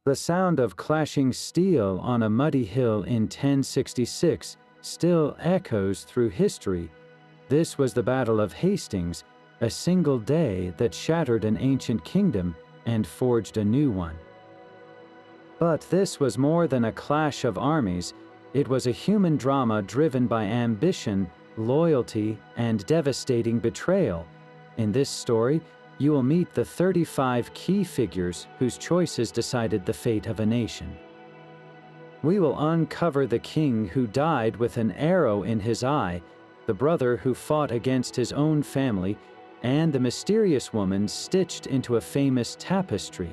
The sound of clashing steel on a muddy hill in 1066 still echoes through history. This was the Battle of Hastings, a single day that shattered an ancient kingdom and forged a new one. But this was more than a clash of armies. It was a human drama driven by ambition, loyalty, and devastating betrayal. In this story, you will meet the 35 key figures whose choices decided the fate of a nation. We will uncover the king who died with an arrow in his eye, the brother who fought against his own family, and the mysterious woman stitched into a famous tapestry.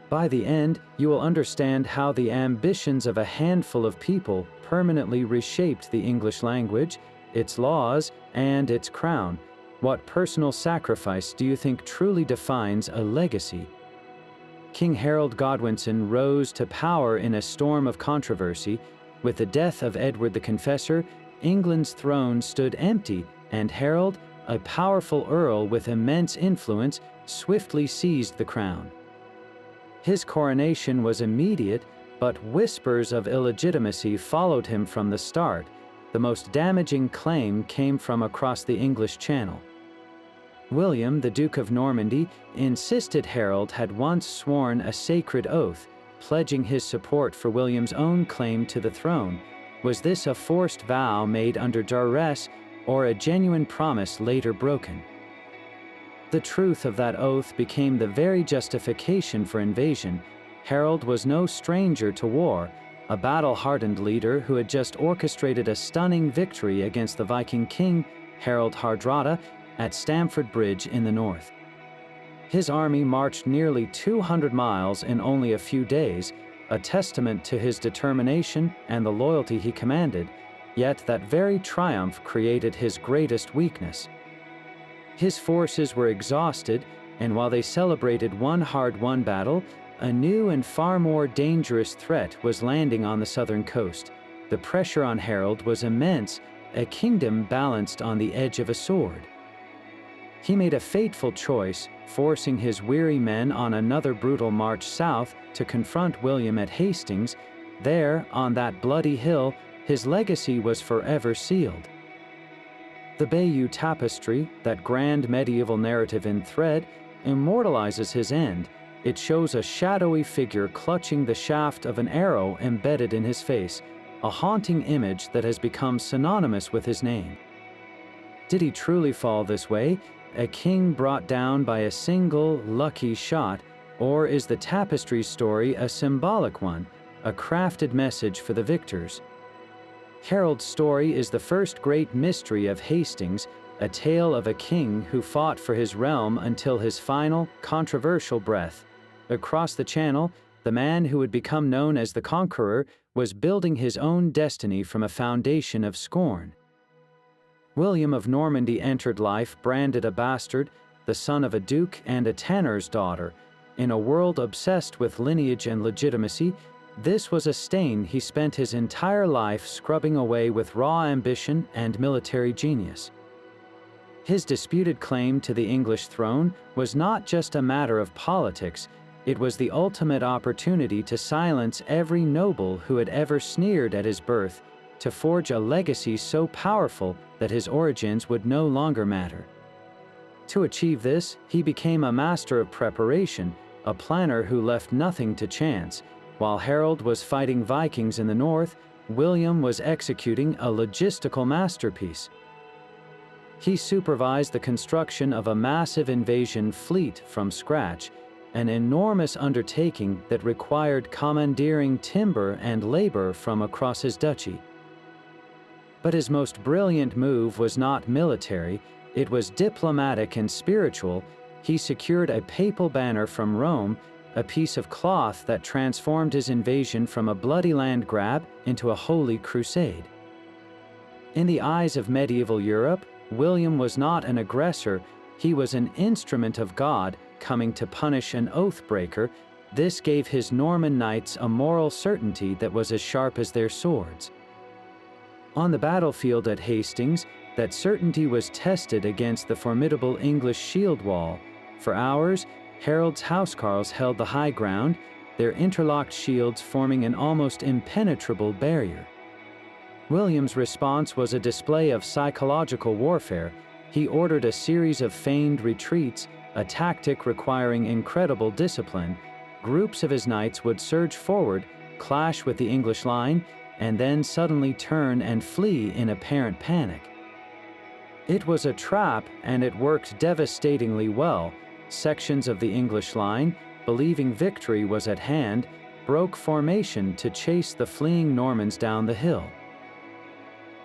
By the end, you will understand how the ambitions of a handful of people permanently reshaped the English language, its laws, and its crown. What personal sacrifice do you think truly defines a legacy? King Harold Godwinson rose to power in a storm of controversy. With the death of Edward the Confessor, England's throne stood empty, and Harold, a powerful earl with immense influence, swiftly seized the crown. His coronation was immediate, but whispers of illegitimacy followed him from the start. The most damaging claim came from across the English Channel. William, the Duke of Normandy, insisted Harold had once sworn a sacred oath, pledging his support for William's own claim to the throne. Was this a forced vow made under duress, or a genuine promise later broken? The truth of that oath became the very justification for invasion. Harold was no stranger to war, a battle-hardened leader who had just orchestrated a stunning victory against the Viking king, Harald Hardrada, at Stamford Bridge in the north. His army marched nearly 200 miles in only a few days, a testament to his determination and the loyalty he commanded, yet that very triumph created his greatest weakness. His forces were exhausted, and while they celebrated one hard-won battle, a new and far more dangerous threat was landing on the southern coast. The pressure on Harold was immense, a kingdom balanced on the edge of a sword. He made a fateful choice, forcing his weary men on another brutal march south to confront William at Hastings. There, on that bloody hill, his legacy was forever sealed. The Bayeux Tapestry, that grand medieval narrative in thread, immortalizes his end. It shows a shadowy figure clutching the shaft of an arrow embedded in his face, a haunting image that has become synonymous with his name. Did he truly fall this way, a king brought down by a single lucky shot, or is the tapestry story a symbolic one, a crafted message for the victors? Harold's story is the first great mystery of Hastings, a tale of a king who fought for his realm until his final, controversial breath. Across the Channel, the man who would become known as the Conqueror was building his own destiny from a foundation of scorn. William of Normandy entered life branded a bastard, the son of a duke and a tanner's daughter. In a world obsessed with lineage and legitimacy, this was a stain he spent his entire life scrubbing away with raw ambition and military genius. His disputed claim to the English throne was not just a matter of politics, it was the ultimate opportunity to silence every noble who had ever sneered at his birth, to forge a legacy so powerful that his origins would no longer matter. To achieve this, he became a master of preparation, a planner who left nothing to chance. While Harold was fighting Vikings in the north, William was executing a logistical masterpiece. He supervised the construction of a massive invasion fleet from scratch, an enormous undertaking that required commandeering timber and labor from across his duchy. But his most brilliant move was not military, it was diplomatic and spiritual. He secured a papal banner from Rome, a piece of cloth that transformed his invasion from a bloody land grab into a holy crusade. In the eyes of medieval Europe, William was not an aggressor, he was an instrument of God coming to punish an oath-breaker. This gave his Norman knights a moral certainty that was as sharp as their swords. On the battlefield at Hastings, that certainty was tested against the formidable English shield wall. For hours, Harold's housecarls held the high ground, their interlocked shields forming an almost impenetrable barrier. William's response was a display of psychological warfare. He ordered a series of feigned retreats, a tactic requiring incredible discipline. Groups of his knights would surge forward, clash with the English line, and then suddenly turn and flee in apparent panic. It was a trap, and it worked devastatingly well. Sections of the English line, believing victory was at hand, broke formation to chase the fleeing Normans down the hill.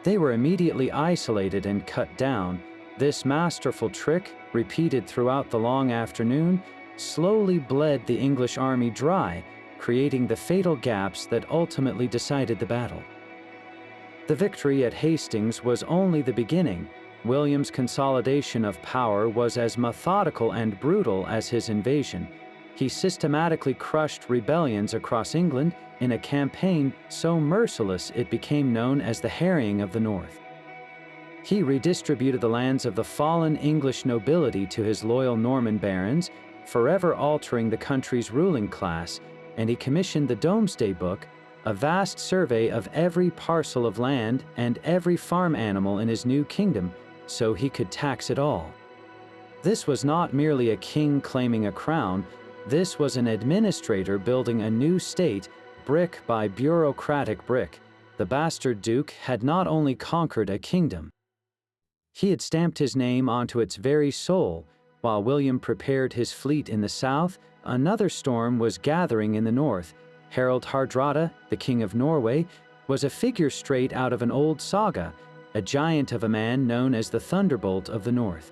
They were immediately isolated and cut down. This masterful trick, repeated throughout the long afternoon, slowly bled the English army dry, creating the fatal gaps that ultimately decided the battle. The victory at Hastings was only the beginning. William's consolidation of power was as methodical and brutal as his invasion. He systematically crushed rebellions across England in a campaign so merciless it became known as the Harrying of the North. He redistributed the lands of the fallen English nobility to his loyal Norman barons, forever altering the country's ruling class, and he commissioned the Domesday Book, a vast survey of every parcel of land and every farm animal in his new kingdom, so he could tax it all. This was not merely a king claiming a crown. This was an administrator building a new state, brick by bureaucratic brick. The bastard duke had not only conquered a kingdom. He had stamped his name onto its very soul. While William prepared his fleet in the south, another storm was gathering in the north. Harald Hardrada, the king of Norway, was a figure straight out of an old saga, a giant of a man known as the Thunderbolt of the North.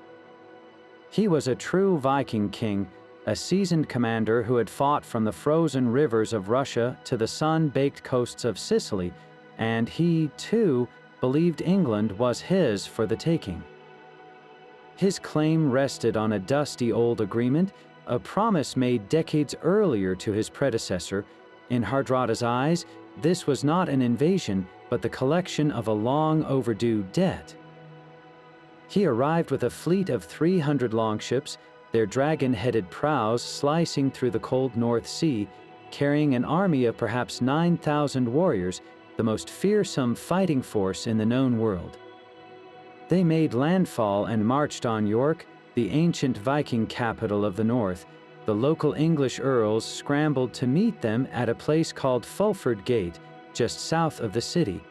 He was a true Viking king, a seasoned commander who had fought from the frozen rivers of Russia to the sun-baked coasts of Sicily, and he, too, believed England was his for the taking. His claim rested on a dusty old agreement, a promise made decades earlier to his predecessor. In Hardrada's eyes, this was not an invasion, but the collection of a long overdue debt. He arrived with a fleet of 300 longships, their dragon-headed prows slicing through the cold North Sea, carrying an army of perhaps 9,000 warriors, the most fearsome fighting force in the known world. They made landfall and marched on York, the ancient Viking capital of the north. The local English earls scrambled to meet them at a place called Fulford Gate, just south of the city.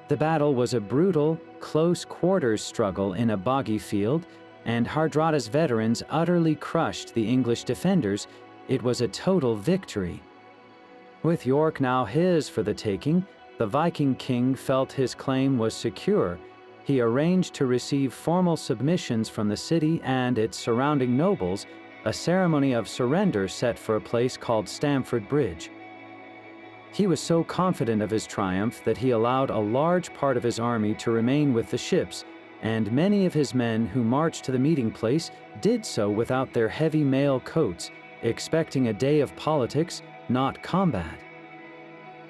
The battle was a brutal, close-quarters struggle in a boggy field, and Hardrada's veterans utterly crushed the English defenders. It was a total victory. With York now his for the taking, the Viking king felt his claim was secure. He arranged to receive formal submissions from the city and its surrounding nobles, a ceremony of surrender set for a place called Stamford Bridge. He was so confident of his triumph that he allowed a large part of his army to remain with the ships, and many of his men who marched to the meeting place did so without their heavy mail coats, expecting a day of politics, not combat.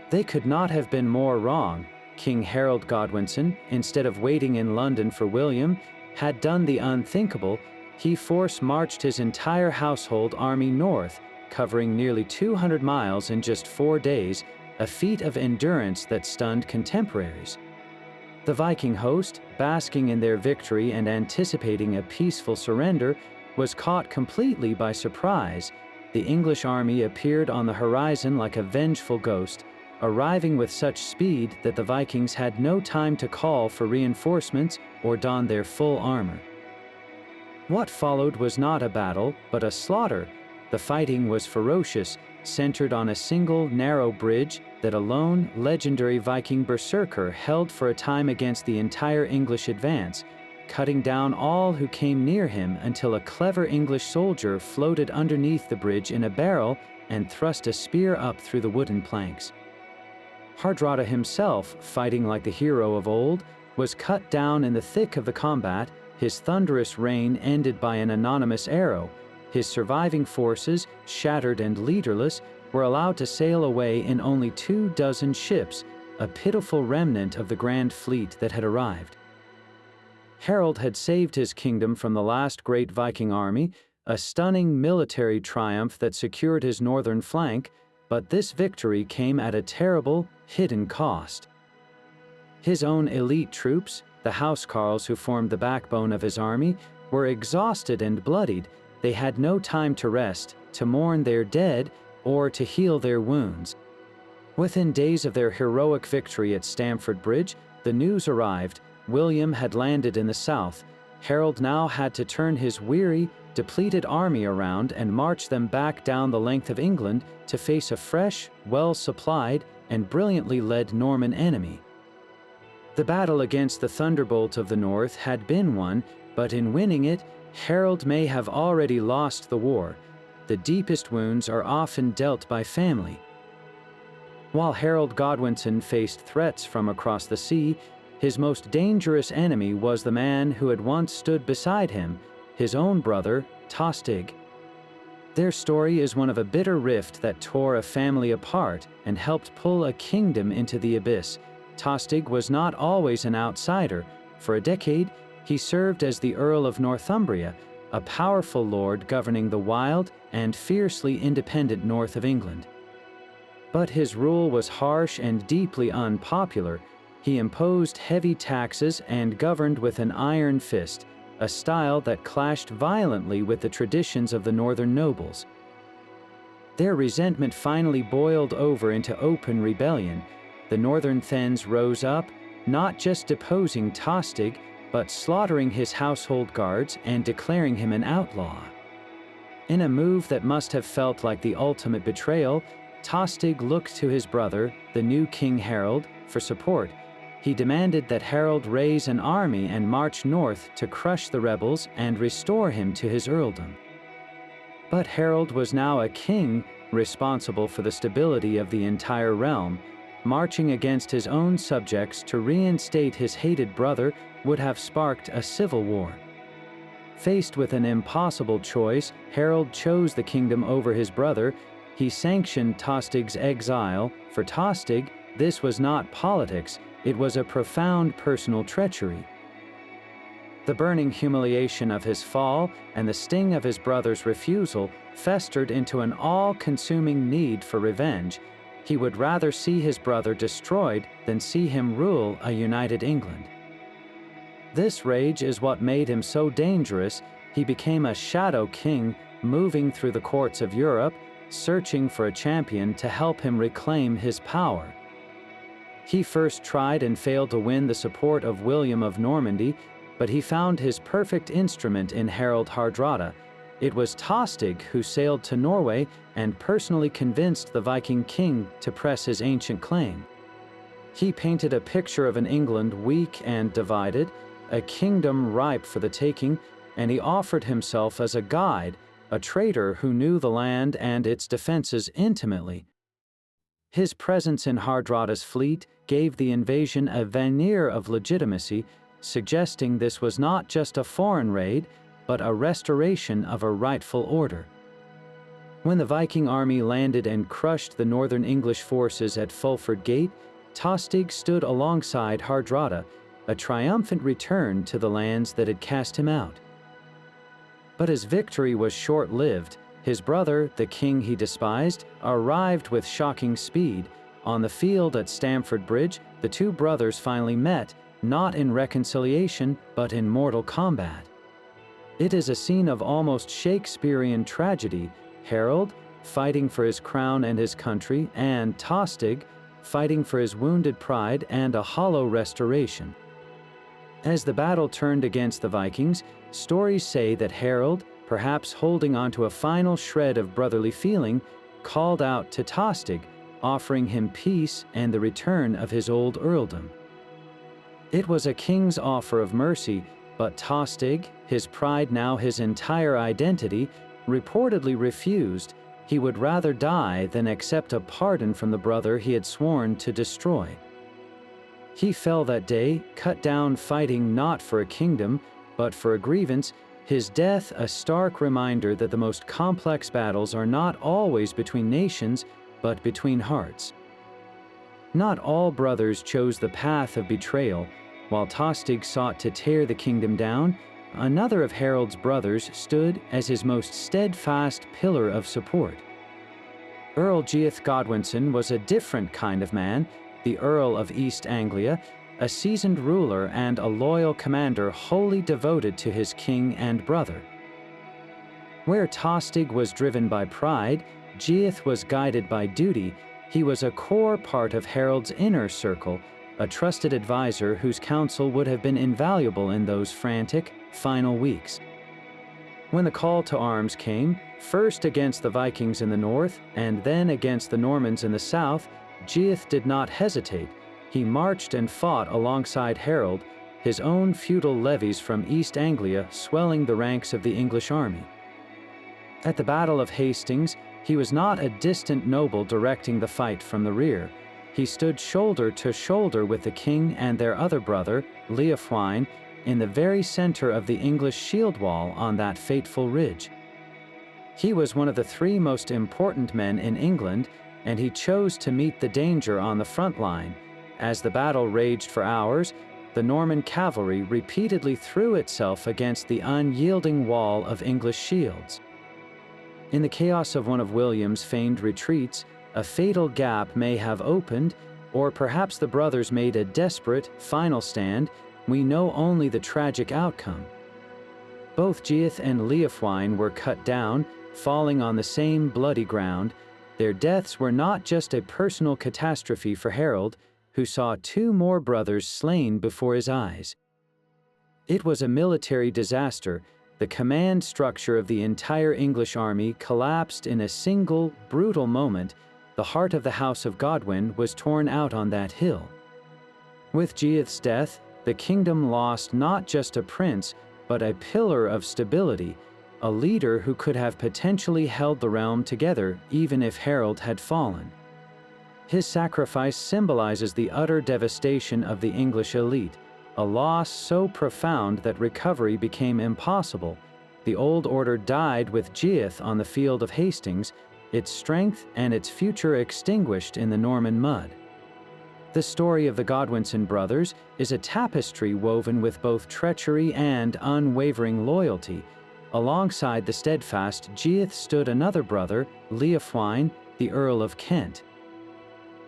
They could not have been more wrong. King Harold Godwinson, instead of waiting in London for William, had done the unthinkable. He force-marched his entire household army north, covering nearly 200 miles in just 4 days, a feat of endurance that stunned contemporaries. The Viking host, basking in their victory and anticipating a peaceful surrender, was caught completely by surprise. The English army appeared on the horizon like a vengeful ghost, arriving with such speed that the Vikings had no time to call for reinforcements or don their full armor. What followed was not a battle, but a slaughter. The fighting was ferocious, centered on a single narrow bridge that a lone, legendary Viking berserker held for a time against the entire English advance, cutting down all who came near him until a clever English soldier floated underneath the bridge in a barrel and thrust a spear up through the wooden planks. Hardrada himself, fighting like the hero of old, was cut down in the thick of the combat, his thunderous reign ended by an anonymous arrow. His surviving forces, shattered and leaderless, were allowed to sail away in only 24 ships, a pitiful remnant of the grand fleet that had arrived. Harold had saved his kingdom from the last great Viking army, a stunning military triumph that secured his northern flank, but this victory came at a terrible, hidden cost. His own elite troops, the housecarls who formed the backbone of his army, were exhausted and bloodied. They had no time to rest, to mourn their dead, or to heal their wounds. Within days of their heroic victory at Stamford Bridge, the news arrived. William had landed in the south. Harold now had to turn his weary, depleted army around and march them back down the length of England to face a fresh, well-supplied, and brilliantly led Norman enemy. The battle against the Thunderbolt of the North had been won, but in winning it, Harold may have already lost the war. The deepest wounds are often dealt by family. While Harold Godwinson faced threats from across the sea, his most dangerous enemy was the man who had once stood beside him, his own brother, Tostig. Their story is one of a bitter rift that tore a family apart and helped pull a kingdom into the abyss. Tostig was not always an outsider. For a decade, he served as the Earl of Northumbria, a powerful lord governing the wild and fiercely independent north of England. But his rule was harsh and deeply unpopular. He imposed heavy taxes and governed with an iron fist, a style that clashed violently with the traditions of the northern nobles. Their resentment finally boiled over into open rebellion. The northern Thens rose up, not just deposing Tostig, but slaughtering his household guards and declaring him an outlaw. In a move that must have felt like the ultimate betrayal, Tostig looked to his brother, the new King Harold, for support. He demanded that Harold raise an army and march north to crush the rebels and restore him to his earldom. But Harold was now a king, responsible for the stability of the entire realm. Marching against his own subjects to reinstate his hated brother would have sparked a civil war. Faced with an impossible choice, Harold chose the kingdom over his brother. He sanctioned Tostig's exile. For Tostig, this was not politics, it was a profound personal treachery. The burning humiliation of his fall and the sting of his brother's refusal festered into an all-consuming need for revenge. He would rather see his brother destroyed than see him rule a united England. This rage is what made him so dangerous. He became a shadow king, moving through the courts of Europe, searching for a champion to help him reclaim his power. He first tried and failed to win the support of William of Normandy, but he found his perfect instrument in Harold Hardrada. It was Tostig who sailed to Norway and personally convinced the Viking king to press his ancient claim. He painted a picture of an England weak and divided, a kingdom ripe for the taking, and he offered himself as a guide, a trader who knew the land and its defenses intimately. His presence in Hardrada's fleet gave the invasion a veneer of legitimacy, suggesting this was not just a foreign raid, but a restoration of a rightful order. When the Viking army landed and crushed the northern English forces at Fulford Gate, Tostig stood alongside Hardrada, a triumphant return to the lands that had cast him out. But his victory was short-lived. His brother, the king he despised, arrived with shocking speed. On the field at Stamford Bridge, the two brothers finally met, not in reconciliation, but in mortal combat. It is a scene of almost Shakespearean tragedy. Harold, fighting for his crown and his country, and Tostig, fighting for his wounded pride and a hollow restoration. As the battle turned against the Vikings, stories say that Harold, perhaps holding onto a final shred of brotherly feeling, called out to Tostig, offering him peace and the return of his old earldom. It was a king's offer of mercy, but Tostig, his pride now his entire identity, reportedly refused. He would rather die than accept a pardon from the brother he had sworn to destroy. He fell that day, cut down fighting not for a kingdom, but for a grievance, his death a stark reminder that the most complex battles are not always between nations, but between hearts. Not all brothers chose the path of betrayal. While Tostig sought to tear the kingdom down, Another of Harold's brothers stood as his most steadfast pillar of support. Earl Geoff Godwinson was a different kind of man, the Earl of East Anglia, a seasoned ruler and a loyal commander wholly devoted to his king and brother. Where Tostig was driven by pride, Geoff was guided by duty. He was a core part of Harold's inner circle, a trusted advisor whose counsel would have been invaluable in those frantic, final weeks. When the call to arms came, first against the Vikings in the north and then against the Normans in the south, Geoff did not hesitate. He marched and fought alongside Harold, his own feudal levies from East Anglia swelling the ranks of the English army. At the Battle of Hastings, he was not a distant noble directing the fight from the rear. He stood shoulder to shoulder with the king and their other brother, Leofwine, in the very center of the English shield wall on that fateful ridge. He was one of the three most important men in England, and he chose to meet the danger on the front line. As the battle raged for hours, the Norman cavalry repeatedly threw itself against the unyielding wall of English shields. In the chaos of one of William's famed retreats, a fatal gap may have opened, or perhaps the brothers made a desperate, final stand. We know only the tragic outcome. Both Geoff and Leofwine were cut down, falling on the same bloody ground. Their deaths were not just a personal catastrophe for Harold, who saw two more brothers slain before his eyes. It was a military disaster. The command structure of the entire English army collapsed in a single, brutal moment. The heart of the House of Godwin was torn out on that hill. With Geoff's death, the kingdom lost not just a prince, but a pillar of stability, a leader who could have potentially held the realm together even if Harold had fallen. His sacrifice symbolizes the utter devastation of the English elite, a loss so profound that recovery became impossible. The old order died with Geoff on the field of Hastings, its strength and its future extinguished in the Norman mud. The story of the Godwinson brothers is a tapestry woven with both treachery and unwavering loyalty. Alongside the steadfast Geoff stood another brother, Leofwine, the Earl of Kent.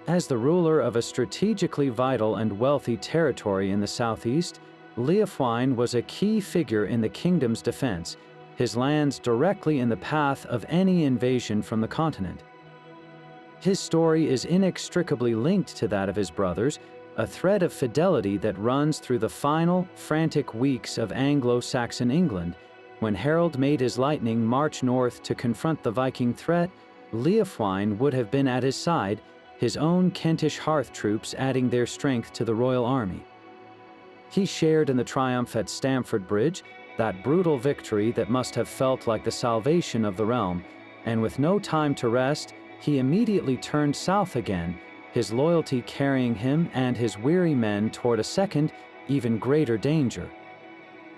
As the ruler of a strategically vital and wealthy territory in the southeast, Leofwine was a key figure in the kingdom's defense, his lands directly in the path of any invasion from the continent. His story is inextricably linked to that of his brothers, a thread of fidelity that runs through the final, frantic weeks of Anglo-Saxon England. When Harold made his lightning march north to confront the Viking threat, Leofwine would have been at his side, his own Kentish hearth troops adding their strength to the royal army. He shared in the triumph at Stamford Bridge, that brutal victory that must have felt like the salvation of the realm, and with no time to rest, he immediately turned south again, his loyalty carrying him and his weary men toward a second, even greater danger.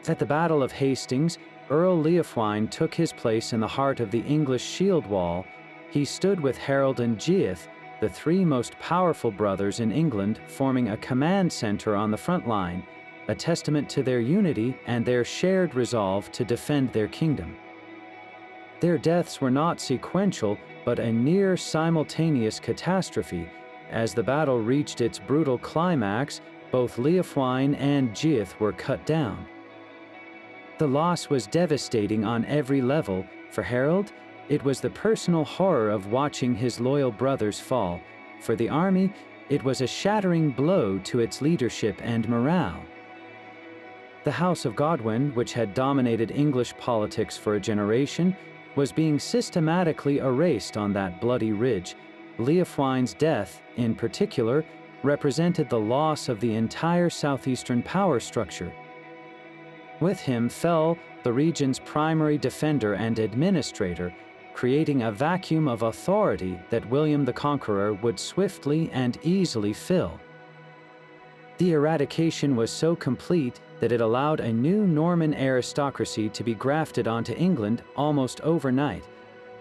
At the Battle of Hastings, Earl Leofwine took his place in the heart of the English shield wall. He stood with Harold and Geoff, the three most powerful brothers in England, forming a command center on the front line, a testament to their unity and their shared resolve to defend their kingdom. Their deaths were not sequential, but a near simultaneous catastrophe. As the battle reached its brutal climax, both Leofwine and Geoff were cut down. The loss was devastating on every level. For Harold, it was the personal horror of watching his loyal brothers fall. For the army, it was a shattering blow to its leadership and morale. The House of Godwin, which had dominated English politics for a generation, was being systematically erased on that bloody ridge. Leofwine's death, in particular, represented the loss of the entire southeastern power structure. With him fell the region's primary defender and administrator, creating a vacuum of authority that William the Conqueror would swiftly and easily fill. The eradication was so complete that it allowed a new Norman aristocracy to be grafted onto England almost overnight.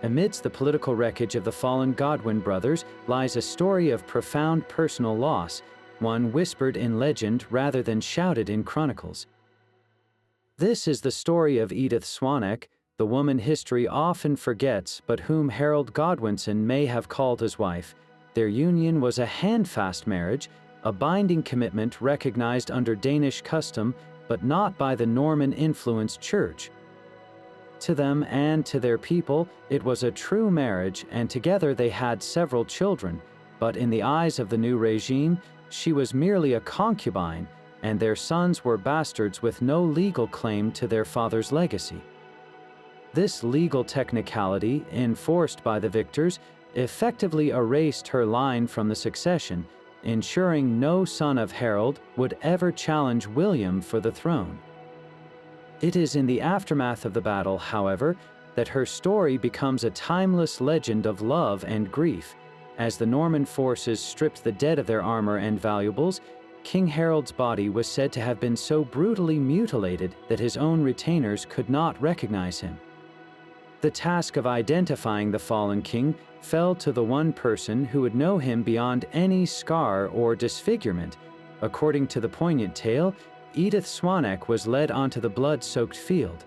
Amidst the political wreckage of the fallen Godwin brothers lies a story of profound personal loss, one whispered in legend rather than shouted in chronicles. This is the story of Edith Swanwick, the woman history often forgets but whom Harold Godwinson may have called his wife. Their union was a handfast marriage, a binding commitment recognized under Danish custom but not by the Norman-influenced church. To them and to their people, it was a true marriage, and together they had several children, but in the eyes of the new regime, she was merely a concubine, and their sons were bastards with no legal claim to their father's legacy. This legal technicality, enforced by the victors, effectively erased her line from the succession, ensuring no son of Harold would ever challenge William for the throne. It is in the aftermath of the battle, however, that her story becomes a timeless legend of love and grief. As the Norman forces stripped the dead of their armor and valuables, King Harold's body was said to have been so brutally mutilated that his own retainers could not recognize him. The task of identifying the fallen king fell to the one person who would know him beyond any scar or disfigurement. According to the poignant tale, Edith Swanwick was led onto the blood-soaked field.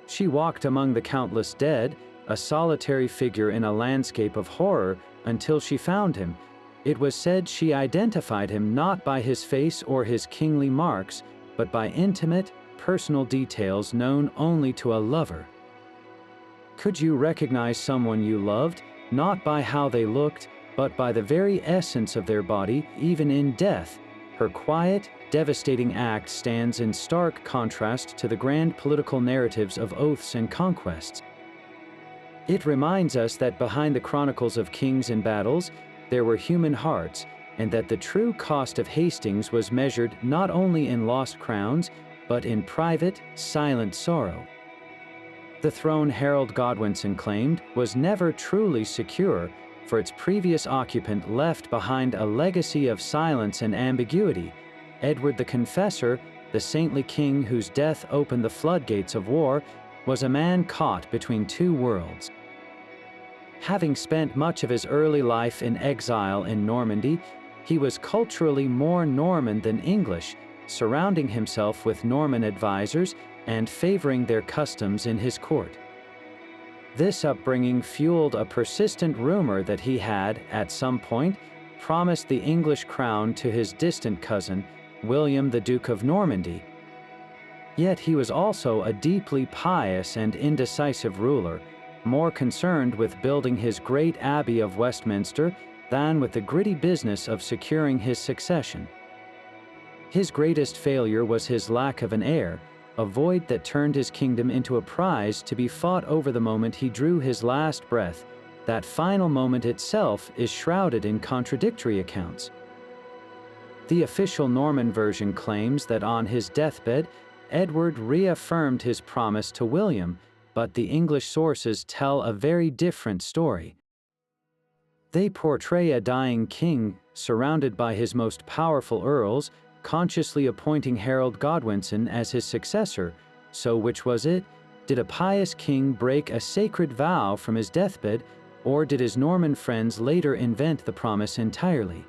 She walked among the countless dead, a solitary figure in a landscape of horror, until she found him. It was said she identified him not by his face or his kingly marks, but by intimate, personal details known only to a lover. Could you recognize someone you loved, not by how they looked, but by the very essence of their body, even in death? Her quiet, devastating act stands in stark contrast to the grand political narratives of oaths and conquests. It reminds us that behind the chronicles of kings and battles, there were human hearts, and that the true cost of Hastings was measured not only in lost crowns, but in private, silent sorrow. The throne Harold Godwinson claimed was never truly secure, for its previous occupant left behind a legacy of silence and ambiguity. Edward the Confessor, the saintly king whose death opened the floodgates of war, was a man caught between two worlds. Having spent much of his early life in exile in Normandy, he was culturally more Norman than English, surrounding himself with Norman advisors and favoring their customs in his court. This upbringing fueled a persistent rumor that he had, at some point, promised the English crown to his distant cousin, William the Duke of Normandy. Yet he was also a deeply pious and indecisive ruler, more concerned with building his great Abbey of Westminster than with the gritty business of securing his succession. His greatest failure was his lack of an heir, a void that turned his kingdom into a prize to be fought over the moment he drew his last breath. That final moment itself is shrouded in contradictory accounts. The official Norman version claims that on his deathbed, Edward reaffirmed his promise to William, but the English sources tell a very different story. They portray a dying king, surrounded by his most powerful earls, consciously appointing Harold Godwinson as his successor. So which was it? Did a pious king break a sacred vow from his deathbed, or did his Norman friends later invent the promise entirely?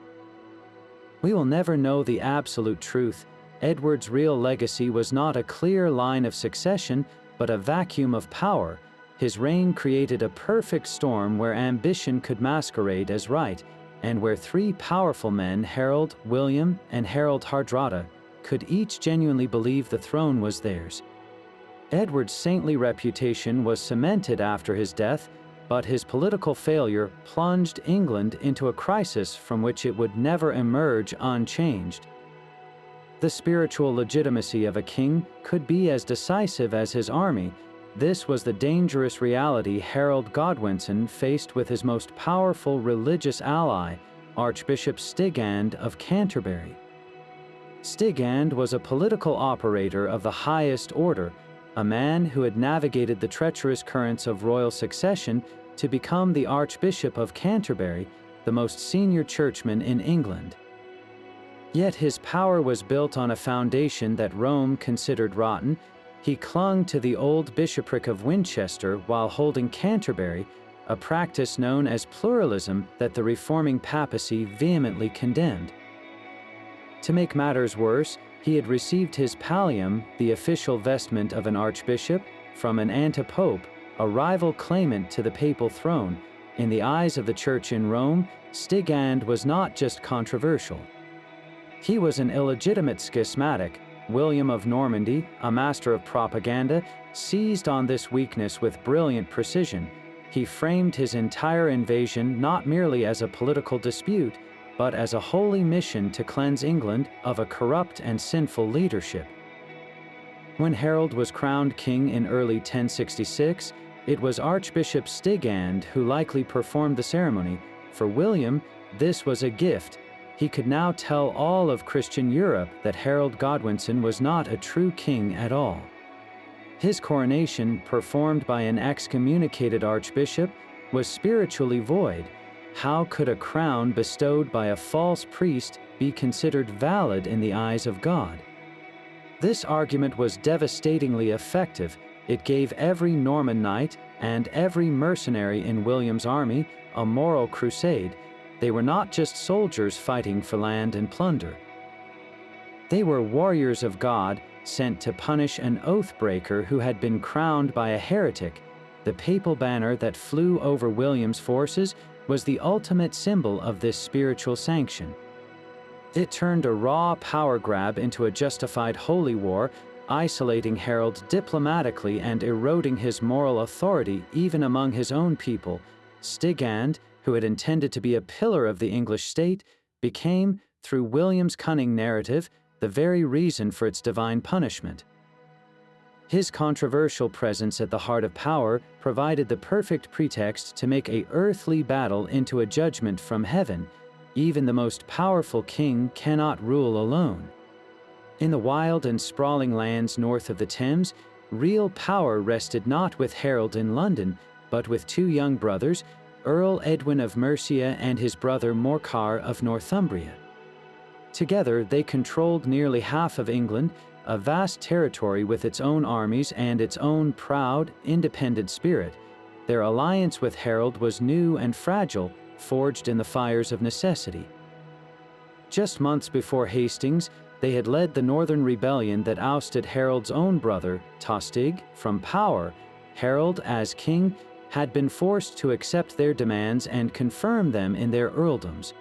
We will never know the absolute truth. Edward's real legacy was not a clear line of succession, but a vacuum of power. His reign created a perfect storm where ambition could masquerade as right, and where three powerful men, Harold, William, and Harold Hardrada, could each genuinely believe the throne was theirs. Edward's saintly reputation was cemented after his death, but his political failure plunged England into a crisis from which it would never emerge unchanged. The spiritual legitimacy of a king could be as decisive as his army. This was the dangerous reality Harold Godwinson faced with his most powerful religious ally, Archbishop Stigand of Canterbury. Stigand was a political operator of the highest order, a man who had navigated the treacherous currents of royal succession to become the Archbishop of Canterbury, the most senior churchman in England. Yet his power was built on a foundation that Rome considered rotten. He clung to the old bishopric of Winchester while holding Canterbury, a practice known as pluralism that the reforming papacy vehemently condemned. To make matters worse, He had received his pallium, the official vestment of an archbishop, from an antipope, a rival claimant to the papal throne. In the eyes of the church in Rome, Stigand was not just controversial. He was an illegitimate schismatic. William of Normandy, a master of propaganda, seized on this weakness with brilliant precision. He framed his entire invasion not merely as a political dispute, but as a holy mission to cleanse England of a corrupt and sinful leadership. When Harold was crowned king in early 1066, it was Archbishop Stigand who likely performed the ceremony. For William, this was a gift. He could now tell all of Christian Europe that Harold Godwinson was not a true king at all. His coronation, performed by an excommunicated archbishop, was spiritually void. How could a crown bestowed by a false priest be considered valid in the eyes of God? This argument was devastatingly effective. It gave every Norman knight and every mercenary in William's army a moral crusade. They were not just soldiers fighting for land and plunder. They were warriors of God, sent to punish an oath-breaker who had been crowned by a heretic. The papal banner that flew over William's forces was the ultimate symbol of this spiritual sanction. It turned a raw power grab into a justified holy war, isolating Harold diplomatically and eroding his moral authority even among his own people. Stigand, who had intended to be a pillar of the English state, became, through William's cunning narrative, the very reason for its divine punishment. His controversial presence at the heart of power provided the perfect pretext to make an earthly battle into a judgment from heaven. Even the most powerful king cannot rule alone. In the wild and sprawling lands north of the Thames, real power rested not with Harold in London, but with two young brothers, Earl Edwin of Mercia and his brother Morcar of Northumbria. Together, they controlled nearly half of England, a vast territory with its own armies and its own proud, independent spirit. Their alliance with Harold was new and fragile, forged in the fires of necessity. Just months before Hastings, they had led the northern rebellion that ousted Harold's own brother, Tostig, from power. Harold, as king, had been forced to accept their demands and confirm them in their earldoms.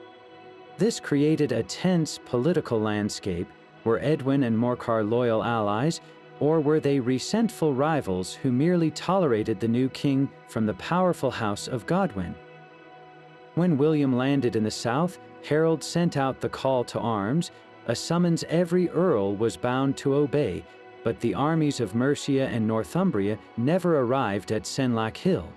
This created a tense political landscape. Were Edwin and Morcar loyal allies, or were they resentful rivals who merely tolerated the new king from the powerful house of Godwin? When William landed in the south, Harold sent out the call to arms, a summons every earl was bound to obey, but the armies of Mercia and Northumbria never arrived at Senlac Hill.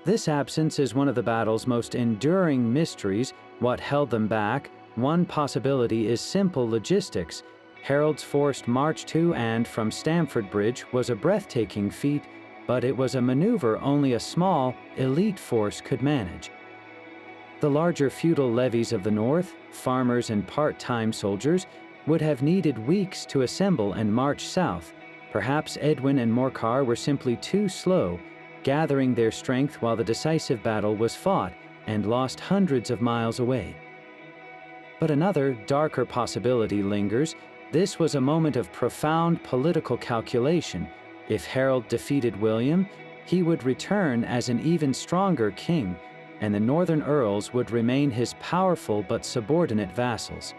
This absence is one of the battle's most enduring mysteries. What held them back? One possibility is simple logistics. Harold's forced march to and from Stamford Bridge was a breathtaking feat, but it was a maneuver only a small, elite force could manage. The larger feudal levies of the north, farmers and part-time soldiers, would have needed weeks to assemble and march south. Perhaps Edwin and Morcar were simply too slow, gathering their strength while the decisive battle was fought and lost hundreds of miles away. But another, darker possibility lingers. This was a moment of profound political calculation. If Harold defeated William, he would return as an even stronger king, and the northern earls would remain his powerful but subordinate vassals.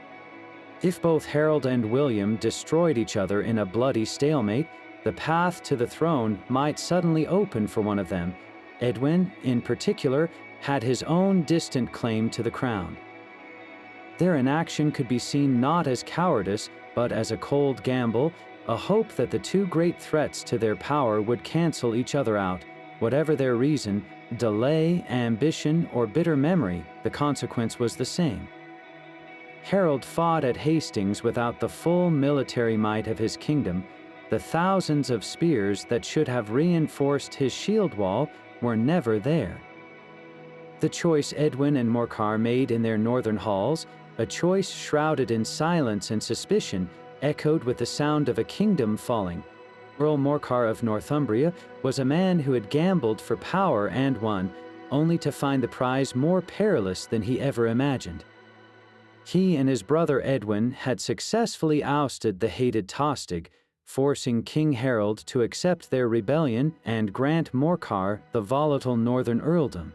If both Harold and William destroyed each other in a bloody stalemate, the path to the throne might suddenly open for one of them. Edwin, in particular, had his own distant claim to the crown. Their inaction could be seen not as cowardice, but as a cold gamble, a hope that the two great threats to their power would cancel each other out. Whatever their reason, delay, ambition, or bitter memory, the consequence was the same. Harold fought at Hastings without the full military might of his kingdom. The thousands of spears that should have reinforced his shield wall were never there. The choice Edwin and Morcar made in their northern halls, a choice shrouded in silence and suspicion, echoed with the sound of a kingdom falling. Earl Morcar of Northumbria was a man who had gambled for power and won, only to find the prize more perilous than he ever imagined. He and his brother Edwin had successfully ousted the hated Tostig, forcing King Harold to accept their rebellion and grant Morcar the volatile northern earldom.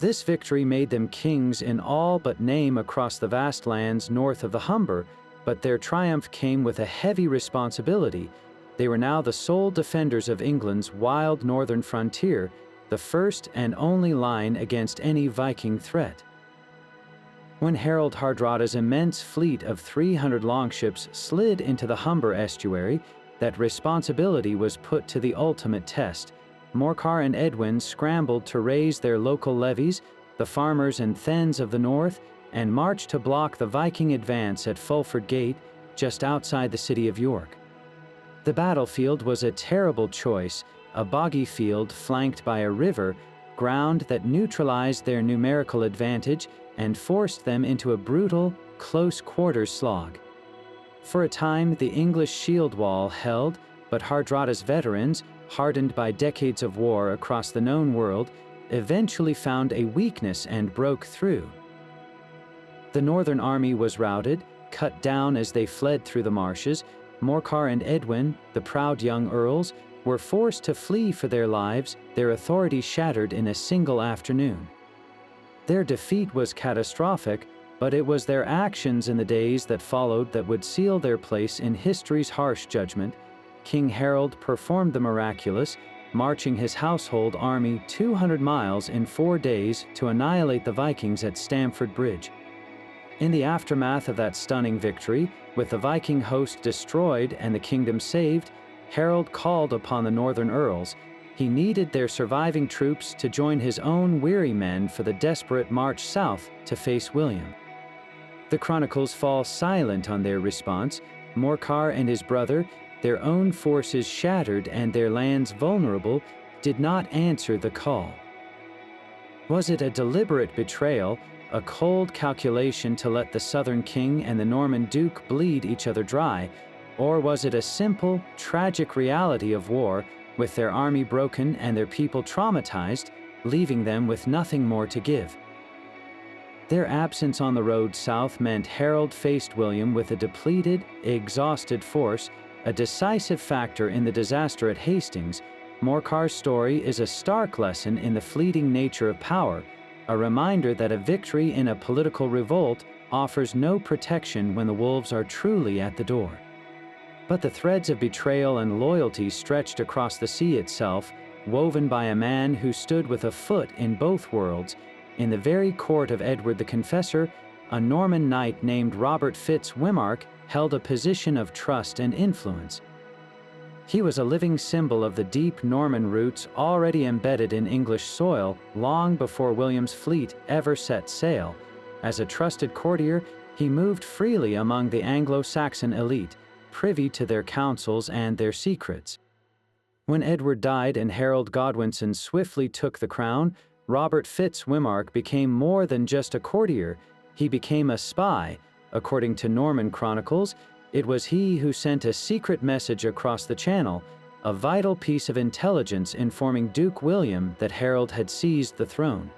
This victory made them kings in all but name across the vast lands north of the Humber, but their triumph came with a heavy responsibility. They were now the sole defenders of England's wild northern frontier, the first and only line against any Viking threat. When Harold Hardrada's immense fleet of 300 longships slid into the Humber estuary, that responsibility was put to the ultimate test. Morcar and Edwin scrambled to raise their local levies, the farmers and thegns of the north, and marched to block the Viking advance at Fulford Gate, just outside the city of York. The battlefield was a terrible choice, a boggy field flanked by a river, ground that neutralized their numerical advantage and forced them into a brutal, close-quarters slog. For a time, the English shield wall held, but Hardrada's veterans, hardened by decades of war across the known world, eventually found a weakness and broke through. The northern army was routed, cut down as they fled through the marshes. Morcar and Edwin, the proud young earls, were forced to flee for their lives, their authority shattered in a single afternoon. Their defeat was catastrophic, but it was their actions in the days that followed that would seal their place in history's harsh judgment. King Harold performed the miraculous, marching his household army 200 miles in 4 days to annihilate the Vikings at Stamford Bridge. In the aftermath of that stunning victory, with the Viking host destroyed and the kingdom saved, Harold called upon the northern earls. He needed their surviving troops to join his own weary men for the desperate march south to face William. The chronicles fall silent on their response. Morcar and his brother, their own forces shattered and their lands vulnerable, did not answer the call. Was it a deliberate betrayal, a cold calculation to let the southern king and the Norman duke bleed each other dry, or was it a simple, tragic reality of war, with their army broken and their people traumatized, leaving them with nothing more to give? Their absence on the road south meant Harold faced William with a depleted, exhausted force, a decisive factor in the disaster at Hastings. Morcar's story is a stark lesson in the fleeting nature of power, a reminder that a victory in a political revolt offers no protection when the wolves are truly at the door. But the threads of betrayal and loyalty stretched across the sea itself, woven by a man who stood with a foot in both worlds. In the very court of Edward the Confessor, a Norman knight named Robert Fitz-Wimmark held a position of trust and influence. He was a living symbol of the deep Norman roots already embedded in English soil long before William's fleet ever set sail. As a trusted courtier, he moved freely among the Anglo-Saxon elite, privy to their counsels and their secrets. When Edward died and Harold Godwinson swiftly took the crown, Robert Fitz-Wimmark became more than just a courtier. He became a spy. According to Norman chronicles, it was he who sent a secret message across the Channel, a vital piece of intelligence informing Duke William that Harold had seized the throne.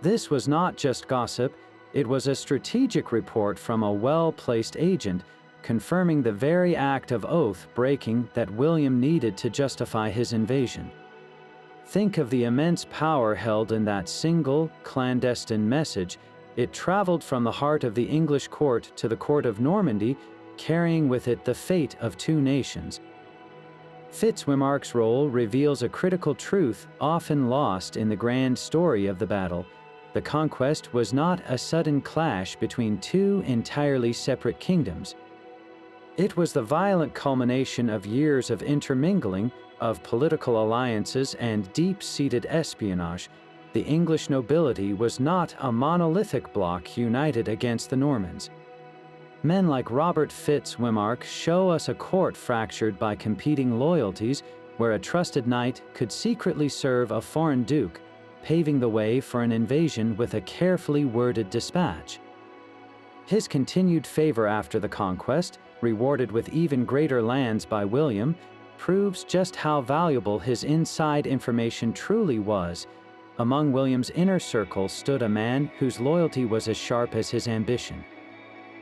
This was not just gossip, it was a strategic report from a well-placed agent, confirming the very act of oath-breaking that William needed to justify his invasion. Think of the immense power held in that single, clandestine message. It traveled from the heart of the English court to the court of Normandy, carrying with it the fate of 2 nations. Fitz-Wimmark's role reveals a critical truth often lost in the grand story of the battle. The conquest was not a sudden clash between 2 entirely separate kingdoms. It was the violent culmination of years of intermingling, of political alliances and deep-seated espionage. The English nobility was not a monolithic bloc united against the Normans. Men like Robert Fitz-Wimmark show us a court fractured by competing loyalties, where a trusted knight could secretly serve a foreign duke, paving the way for an invasion with a carefully worded dispatch. His continued favor after the conquest, rewarded with even greater lands by William, proves just how valuable his inside information truly was. Among William's inner circle stood a man whose loyalty was as sharp as his ambition.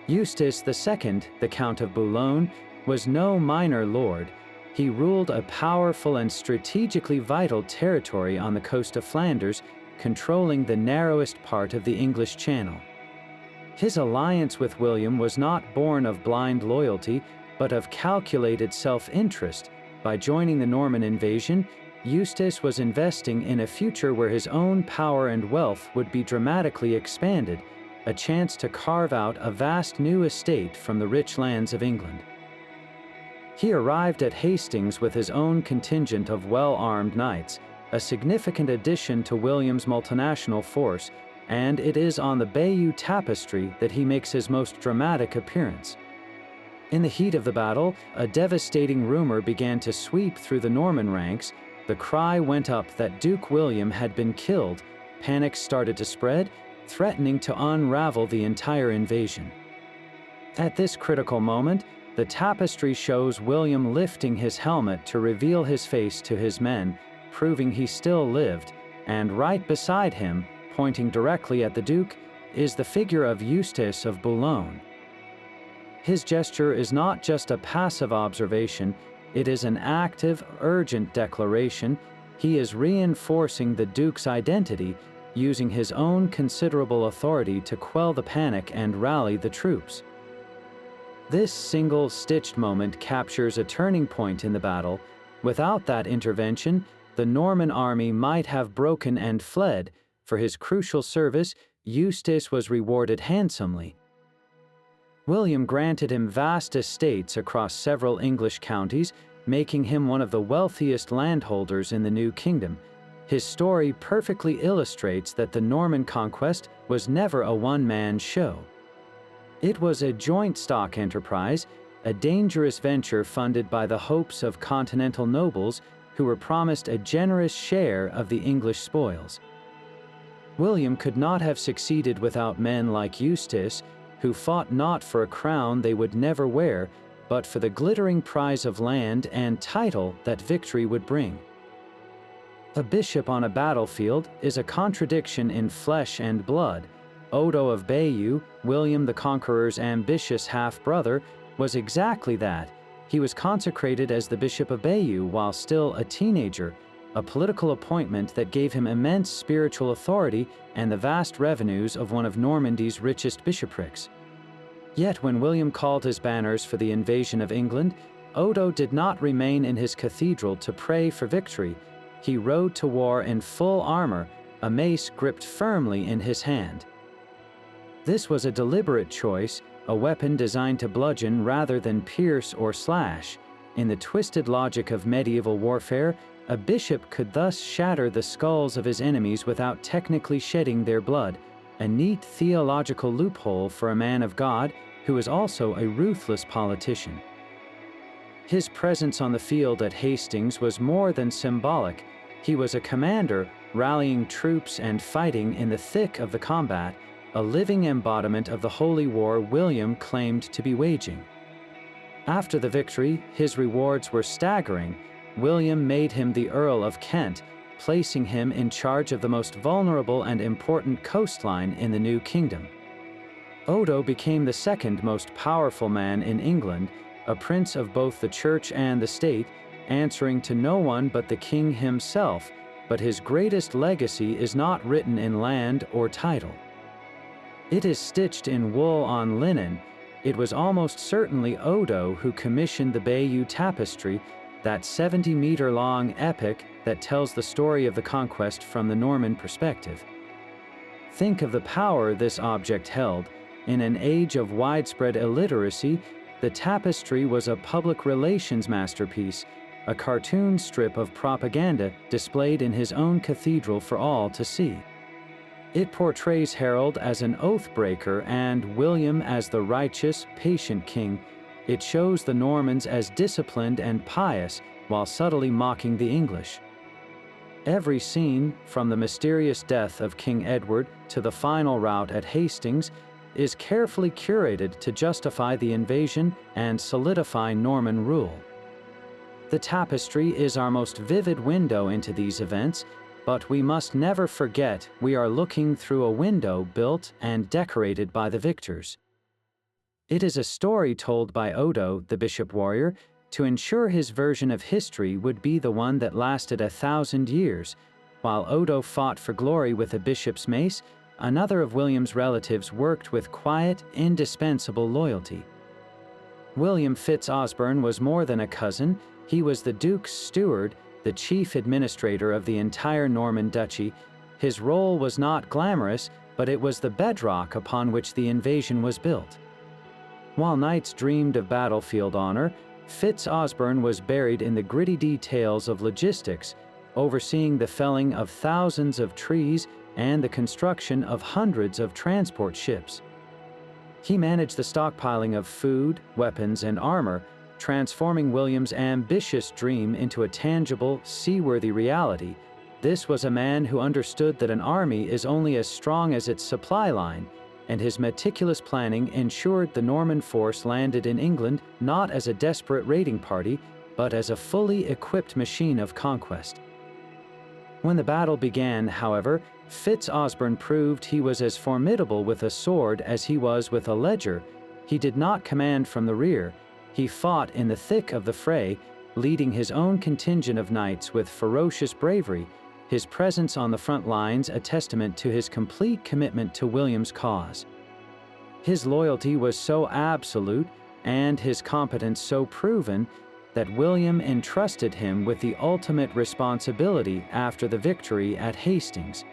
Eustace II, the Count of Boulogne, was no minor lord. He ruled a powerful and strategically vital territory on the coast of Flanders, controlling the narrowest part of the English Channel. His alliance with William was not born of blind loyalty, but of calculated self-interest. By joining the Norman invasion, Eustace was investing in a future where his own power and wealth would be dramatically expanded, a chance to carve out a vast new estate from the rich lands of England. He arrived at Hastings with his own contingent of well-armed knights, a significant addition to William's multinational force, and it is on the Bayeux Tapestry that he makes his most dramatic appearance. In the heat of the battle, a devastating rumor began to sweep through the Norman ranks. The cry went up that Duke William had been killed. Panic started to spread, threatening to unravel the entire invasion. At this critical moment, the tapestry shows William lifting his helmet to reveal his face to his men, proving he still lived, and right beside him, pointing directly at the Duke, is the figure of Eustace of Boulogne. His gesture is not just a passive observation, it is an active, urgent declaration. He is reinforcing the Duke's identity, using his own considerable authority to quell the panic and rally the troops. This single stitched moment captures a turning point in the battle. Without that intervention, the Norman army might have broken and fled. For his crucial service, Eustace was rewarded handsomely. William granted him vast estates across several English counties, making him one of the wealthiest landholders in the new kingdom. His story perfectly illustrates that the Norman conquest was never a one-man show. It was a joint stock enterprise, a dangerous venture funded by the hopes of continental nobles who were promised a generous share of the English spoils. William could not have succeeded without men like Eustace, who fought not for a crown they would never wear, but for the glittering prize of land and title that victory would bring. A bishop on a battlefield is a contradiction in flesh and blood. Odo of Bayeux, William the Conqueror's ambitious half-brother, was exactly that. He was consecrated as the Bishop of Bayeux while still a teenager, a political appointment that gave him immense spiritual authority and the vast revenues of one of Normandy's richest bishoprics. Yet when William called his banners for the invasion of England, Odo did not remain in his cathedral to pray for victory. He rode to war in full armor, a mace gripped firmly in his hand. This was a deliberate choice, a weapon designed to bludgeon rather than pierce or slash. In the twisted logic of medieval warfare, a bishop could thus shatter the skulls of his enemies without technically shedding their blood, a neat theological loophole for a man of God who is also a ruthless politician. His presence on the field at Hastings was more than symbolic. He was a commander, rallying troops and fighting in the thick of the combat, a living embodiment of the holy war William claimed to be waging. After the victory, his rewards were staggering. William made him the Earl of Kent, placing him in charge of the most vulnerable and important coastline in the new kingdom. Odo became the second most powerful man in England, a prince of both the church and the state, answering to no one but the king himself, but his greatest legacy is not written in land or title. It is stitched in wool on linen. It was almost certainly Odo who commissioned the Bayeux Tapestry, that 70-meter-long epic that tells the story of the conquest from the Norman perspective. Think of the power this object held. In an age of widespread illiteracy, the tapestry was a public relations masterpiece, a cartoon strip of propaganda displayed in his own cathedral for all to see. It portrays Harold as an oath-breaker and William as the righteous, patient king. It shows the Normans as disciplined and pious while subtly mocking the English. Every scene, from the mysterious death of King Edward to the final rout at Hastings, is carefully curated to justify the invasion and solidify Norman rule. The tapestry is our most vivid window into these events. But we must never forget we are looking through a window built and decorated by the victors. It is a story told by Odo, the bishop warrior, to ensure his version of history would be the one that lasted 1,000 years. While Odo fought for glory with a bishop's mace, another of William's relatives worked with quiet, indispensable loyalty. William Fitz-Osbern was more than a cousin. He was the Duke's steward, the chief administrator of the entire Norman duchy. His role was not glamorous, but it was the bedrock upon which the invasion was built. While knights dreamed of battlefield honor, Fitz-Osbern was buried in the gritty details of logistics, overseeing the felling of thousands of trees and the construction of hundreds of transport ships. He managed the stockpiling of food, weapons, and armor, transforming William's ambitious dream into a tangible, seaworthy reality. This was a man who understood that an army is only as strong as its supply line, and his meticulous planning ensured the Norman force landed in England not as a desperate raiding party, but as a fully equipped machine of conquest. When the battle began, however, Fitz-Osbern proved he was as formidable with a sword as he was with a ledger. He did not command from the rear. He fought in the thick of the fray, leading his own contingent of knights with ferocious bravery, his presence on the front lines a testament to his complete commitment to William's cause. His loyalty was so absolute, and his competence so proven, that William entrusted him with the ultimate responsibility after the victory at Hastings.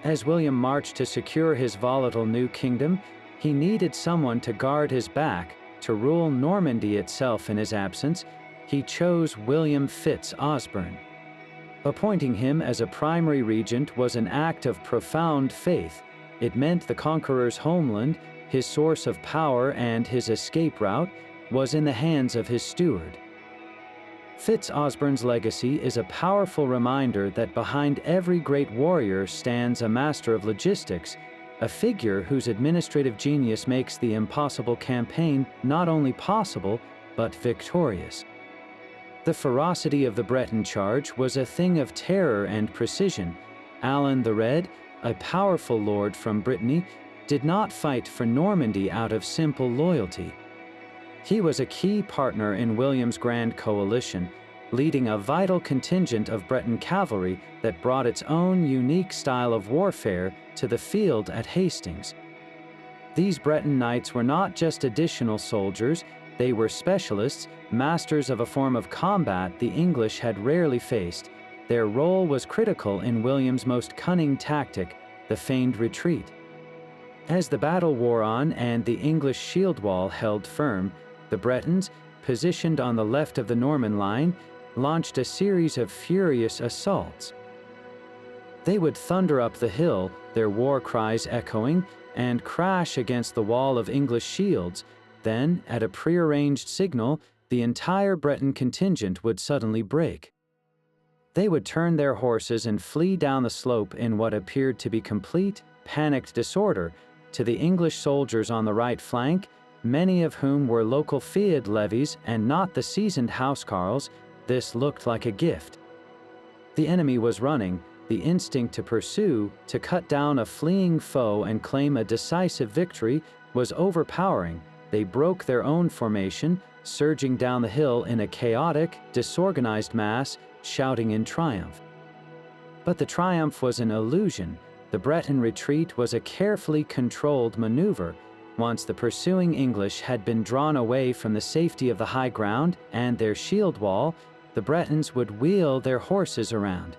As William marched to secure his volatile new kingdom, he needed someone to guard his back, to rule Normandy itself in his absence. He chose William Fitz-Osbern. Appointing him as a primary regent was an act of profound faith. It meant the conqueror's homeland, his source of power and his escape route, was in the hands of his steward. Fitz-Osbern's legacy is a powerful reminder that behind every great warrior stands a master of logistics, a figure whose administrative genius makes the impossible campaign not only possible, but victorious. The ferocity of the Breton charge was a thing of terror and precision. Alan the Red, a powerful lord from Brittany, did not fight for Normandy out of simple loyalty. He was a key partner in William's grand coalition, leading a vital contingent of Breton cavalry that brought its own unique style of warfare to the field at Hastings. These Breton knights were not just additional soldiers, they were specialists, masters of a form of combat the English had rarely faced. Their role was critical in William's most cunning tactic, the feigned retreat. As the battle wore on and the English shield wall held firm, the Bretons, positioned on the left of the Norman line, launched a series of furious assaults. They would thunder up the hill, their war cries echoing, and crash against the wall of English shields. Then, at a prearranged signal, the entire Breton contingent would suddenly break. They would turn their horses and flee down the slope in what appeared to be complete, panicked disorder. To the English soldiers on the right flank, many of whom were local field levies and not the seasoned housecarls, this looked like a gift. The enemy was running, the instinct to pursue, to cut down a fleeing foe and claim a decisive victory, was overpowering. They broke their own formation, surging down the hill in a chaotic, disorganized mass, shouting in triumph. But the triumph was an illusion. The Breton retreat was a carefully controlled maneuver. Once the pursuing English had been drawn away from the safety of the high ground and their shield wall, the Bretons would wheel their horses around.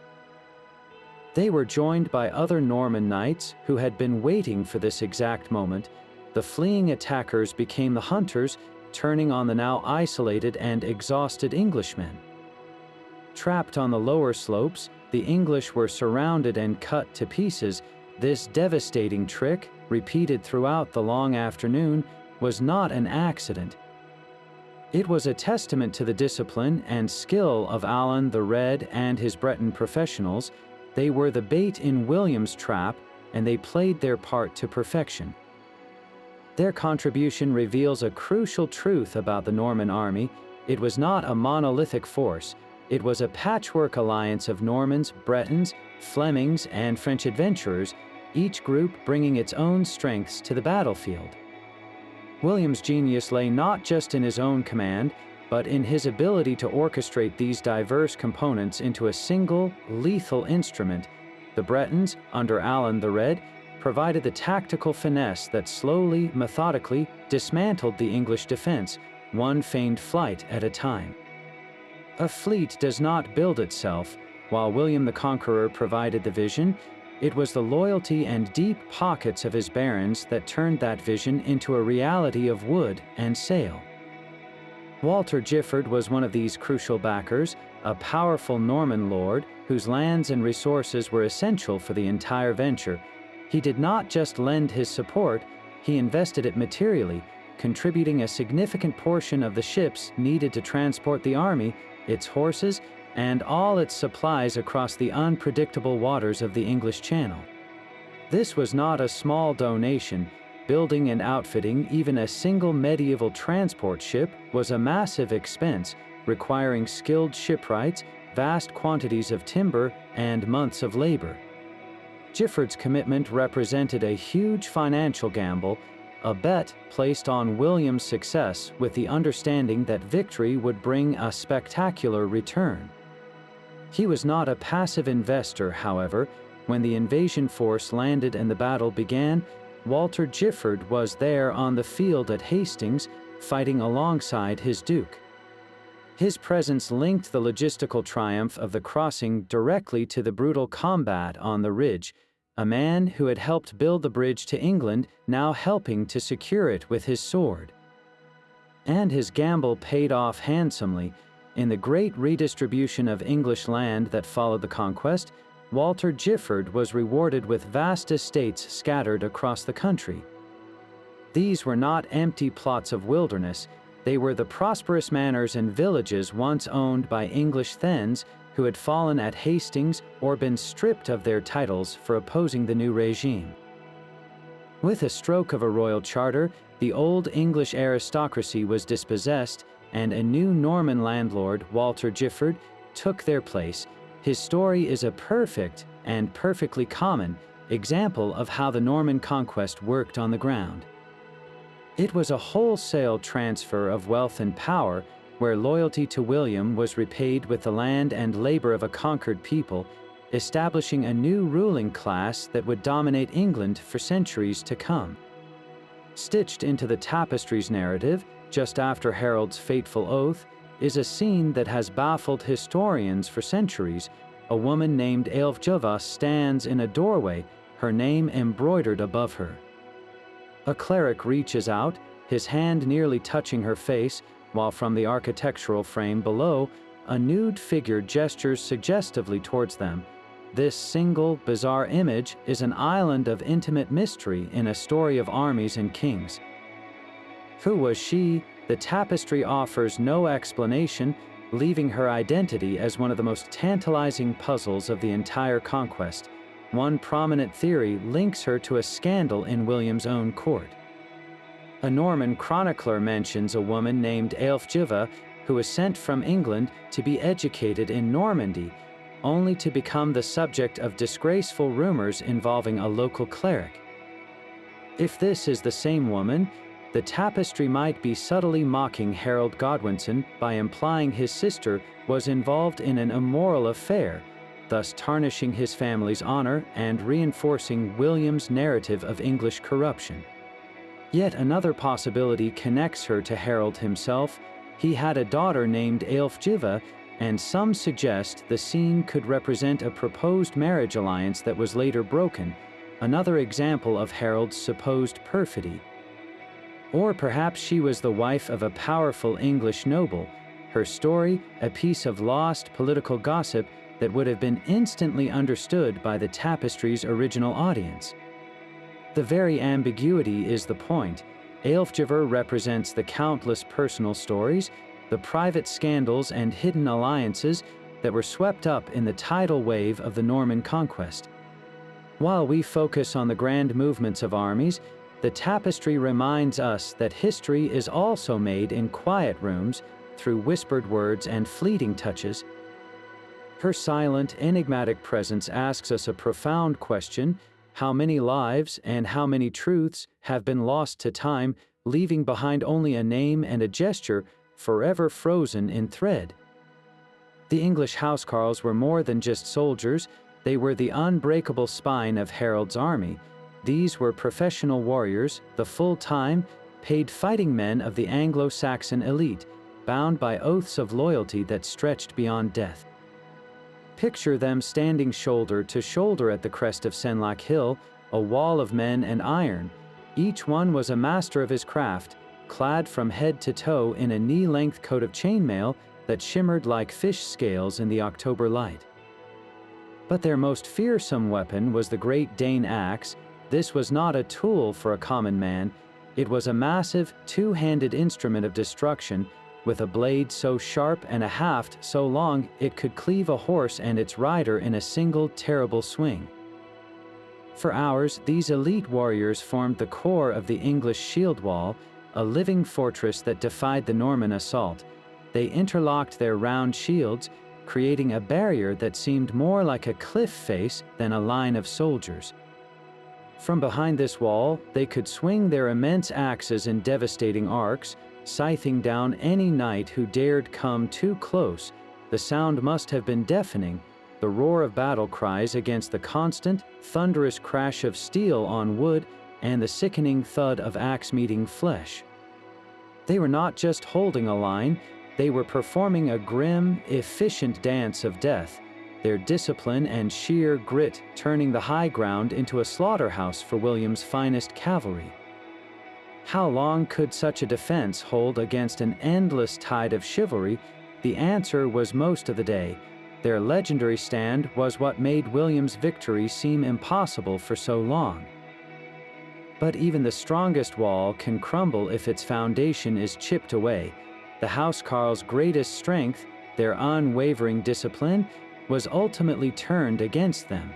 They were joined by other Norman knights who had been waiting for this exact moment. The fleeing attackers became the hunters, turning on the now isolated and exhausted Englishmen. Trapped on the lower slopes, the English were surrounded and cut to pieces. This devastating trick, repeated throughout the long afternoon, was not an accident. It was a testament to the discipline and skill of Alan the Red and his Breton professionals. They were the bait in William's trap, and they played their part to perfection. Their contribution reveals a crucial truth about the Norman army. It was not a monolithic force. It was a patchwork alliance of Normans, Bretons, Flemings, and French adventurers, each group bringing its own strengths to the battlefield. William's genius lay not just in his own command, but in his ability to orchestrate these diverse components into a single, lethal instrument. The Bretons, under Alan the Red, provided the tactical finesse that slowly, methodically dismantled the English defense, one feigned flight at a time. A fleet does not build itself. While William the Conqueror provided the vision, it was the loyalty and deep pockets of his barons that turned that vision into a reality of wood and sail. Walter Giffard was one of these crucial backers, a powerful Norman lord whose lands and resources were essential for the entire venture. He did not just lend his support, he invested it materially, contributing a significant portion of the ships needed to transport the army, its horses, and all its supplies across the unpredictable waters of the English Channel. This was not a small donation. Building and outfitting even a single medieval transport ship was a massive expense, requiring skilled shipwrights, vast quantities of timber, and months of labor. Giffard's commitment represented a huge financial gamble, a bet placed on William's success with the understanding that victory would bring a spectacular return. He was not a passive investor, however. When the invasion force landed and the battle began, Walter Giffard was there on the field at Hastings, fighting alongside his duke. His presence linked the logistical triumph of the crossing directly to the brutal combat on the ridge, a man who had helped build the bridge to England now helping to secure it with his sword. And his gamble paid off handsomely. In the great redistribution of English land that followed the conquest, Walter Giffard was rewarded with vast estates scattered across the country. These were not empty plots of wilderness, they were the prosperous manors and villages once owned by English thegns who had fallen at Hastings or been stripped of their titles for opposing the new regime. With a stroke of a royal charter, the old English aristocracy was dispossessed, and a new Norman landlord, Walter Giffard, took their place. His story is a perfect, and perfectly common, example of how the Norman conquest worked on the ground. It was a wholesale transfer of wealth and power, where loyalty to William was repaid with the land and labor of a conquered people, establishing a new ruling class that would dominate England for centuries to come. Stitched into the Tapestry's narrative, just after Harold's fateful oath, is a scene that has baffled historians for centuries. A woman named Aelfjuva stands in a doorway, her name embroidered above her. A cleric reaches out, his hand nearly touching her face, while from the architectural frame below, a nude figure gestures suggestively towards them. This single, bizarre image is an island of intimate mystery in a story of armies and kings. Who was she? The tapestry offers no explanation, leaving her identity as one of the most tantalizing puzzles of the entire conquest. One prominent theory links her to a scandal in William's own court. A Norman chronicler mentions a woman named Aelfjuva who was sent from England to be educated in Normandy, only to become the subject of disgraceful rumors involving a local cleric. If this is the same woman, the tapestry might be subtly mocking Harold Godwinson by implying his sister was involved in an immoral affair, thus tarnishing his family's honor and reinforcing William's narrative of English corruption. Yet another possibility connects her to Harold himself. He had a daughter named Aelfjuva, and some suggest the scene could represent a proposed marriage alliance that was later broken, another example of Harold's supposed perfidy. Or perhaps she was the wife of a powerful English noble, her story a piece of lost political gossip that would have been instantly understood by the tapestry's original audience. The very ambiguity is the point. Aelfjuva represents the countless personal stories, the private scandals and hidden alliances that were swept up in the tidal wave of the Norman conquest. While we focus on the grand movements of armies, the tapestry reminds us that history is also made in quiet rooms through whispered words and fleeting touches. Her silent, enigmatic presence asks us a profound question: how many lives and how many truths have been lost to time, leaving behind only a name and a gesture, forever frozen in thread? The English housecarls were more than just soldiers. They were the unbreakable spine of Harold's army. These were professional warriors, the full-time, paid fighting men of the Anglo-Saxon elite, bound by oaths of loyalty that stretched beyond death. Picture them standing shoulder to shoulder at the crest of Senlac Hill, a wall of men and iron. Each one was a master of his craft, clad from head to toe in a knee-length coat of chainmail that shimmered like fish scales in the October light. But their most fearsome weapon was the Great Dane axe. This was not a tool for a common man. It was a massive, two-handed instrument of destruction, with a blade so sharp and a haft so long it could cleave a horse and its rider in a single terrible swing. For hours, these elite warriors formed the core of the English shield wall, a living fortress that defied the Norman assault. They interlocked their round shields, creating a barrier that seemed more like a cliff face than a line of soldiers. From behind this wall, they could swing their immense axes in devastating arcs, scything down any knight who dared come too close. The sound must have been deafening, the roar of battle cries against the constant, thunderous crash of steel on wood and the sickening thud of axe meeting flesh. They were not just holding a line, they were performing a grim, efficient dance of death, their discipline and sheer grit turning the high ground into a slaughterhouse for William's finest cavalry. How long could such a defense hold against an endless tide of chivalry? The answer was most of the day. Their legendary stand was what made William's victory seem impossible for so long. But even the strongest wall can crumble if its foundation is chipped away. The housecarls' greatest strength, their unwavering discipline, was ultimately turned against them.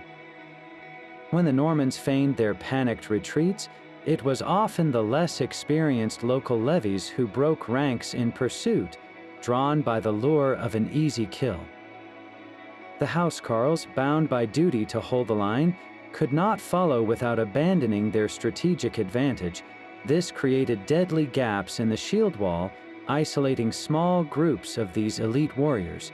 When the Normans feigned their panicked retreats, it was often the less experienced local levies who broke ranks in pursuit, drawn by the lure of an easy kill. The housecarls, bound by duty to hold the line, could not follow without abandoning their strategic advantage. This created deadly gaps in the shield wall, isolating small groups of these elite warriors.